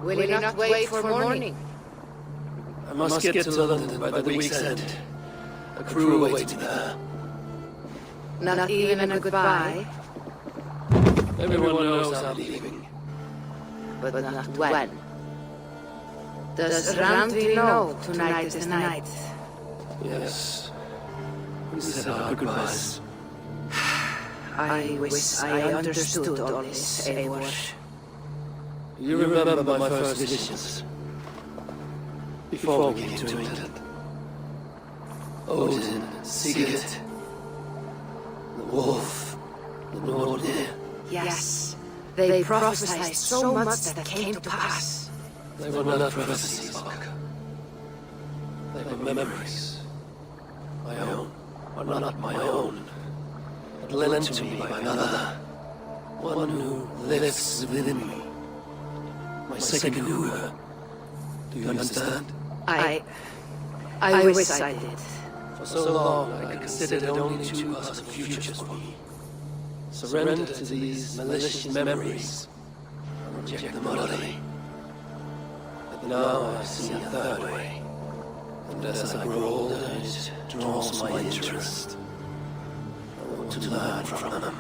Will you not wait for morning? I must get to London by the week's end. A crew awaits me there. Not even a goodbye? Everyone knows I'm leaving. But not when. Does Randvi know tonight is the night? Yes. We said our goodbyes. I wish I understood all this, Eivor. You remember my first visions? Before we came to England. Odin, Sigurd, the wolf, the Nordir. Yes, they prophesied so much that came to pass. They were not prophecies, Locke. They were memories. My own, or not my own, but lent to me by another. One who lives within me. My second Uber. Do you understand? I wish I did. For so long, I considered only two possible futures for me. Surrender to these malicious memories, or reject them utterly. But now I see a third way, and as I grow older, it draws my interest. I want to learn from them.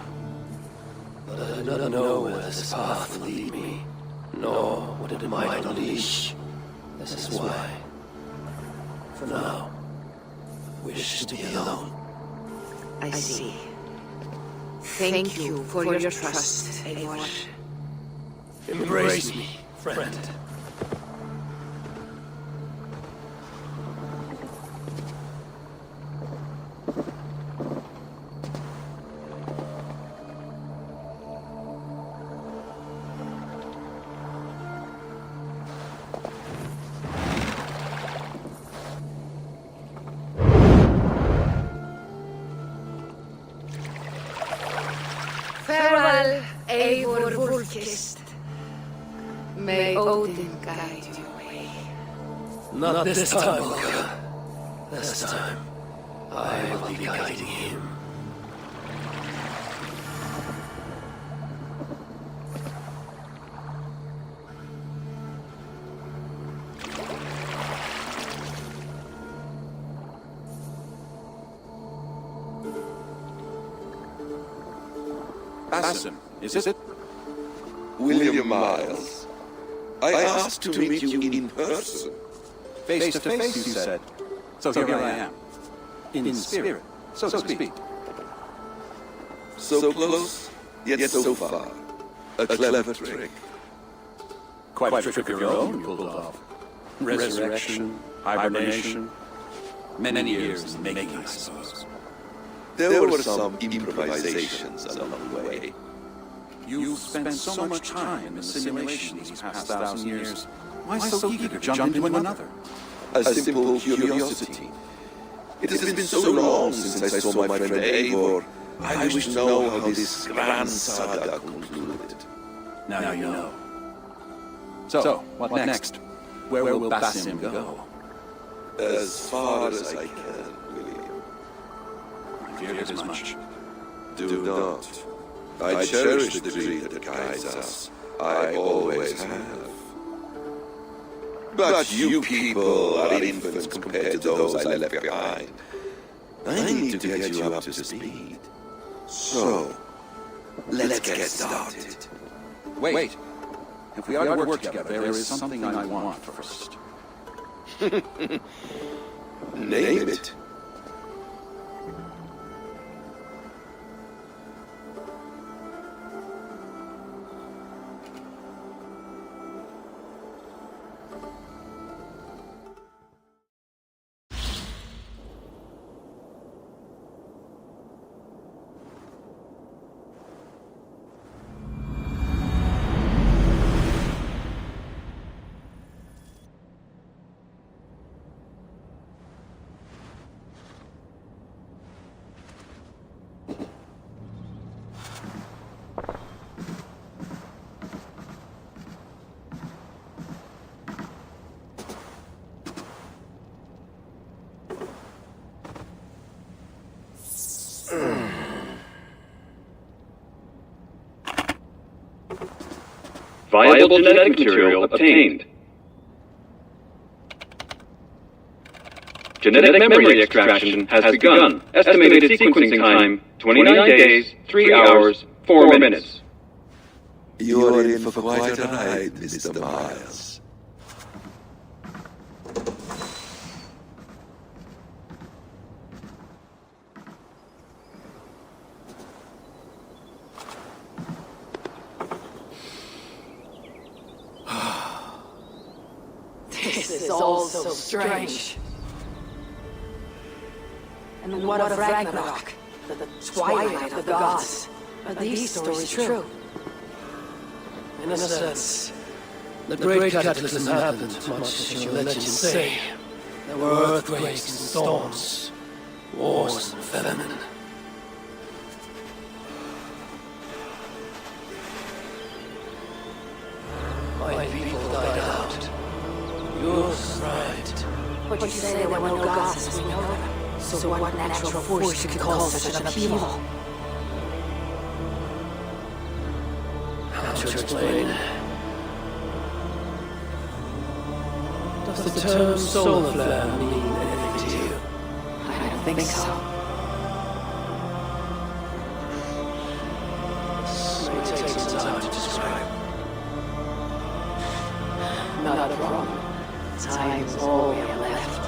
But I do not know where this path will lead me, nor what it might unleash. This is why, for now, I wish to be alone. I see. Thank you for your trust, Eivor. Embrace me, friend. Farewell, Eivor Wolfkist. May Odin guide your way. Not this time, Volker. This time, I will be guiding him. Basim, is it? William Miles. I asked to meet you in person. Face to face, you said. So here I am. In spirit, so to speak. So close, yet so far. A clever trick. Quite a trick of your own you pulled off. Resurrection, hibernation. Many years in making, I suppose. There were some improvisations along the way. You've spent so much time in the simulation these past 1,000 years. Why so eager to jump into another? A simple curiosity. It has been so long since I saw my friend Eivor. I wish to know how this grand saga concluded. Now you know. So, what next? Where will Basim go? As far as I can, William. I feared as much. Do not. I cherish the dream that guides us. I always have. But you people are infants compared to those I left behind. I need to get you up to speed. So, let's get started. Wait. If we are to work together, there is something I want first. Name it. Viable genetic material obtained. Genetic memory extraction has begun. Estimated sequencing time, 29 days, 3 hours, 4 minutes. You're in for quite a ride, Mr. Miles. This is all so strange. And what of Ragnarok? The twilight of the gods? Are these stories true? In a sense, the great cataclysm happened, much as your legends say. There were earthquakes and storms, wars and famine. My people died out. Yours thrived. But you say there were no gods as we know them. So what natural force could cause such an upheaval? How to explain? Does the term solar flare mean anything to you? I don't think so. This may take some time to describe. Not a problem. Time is all we have left.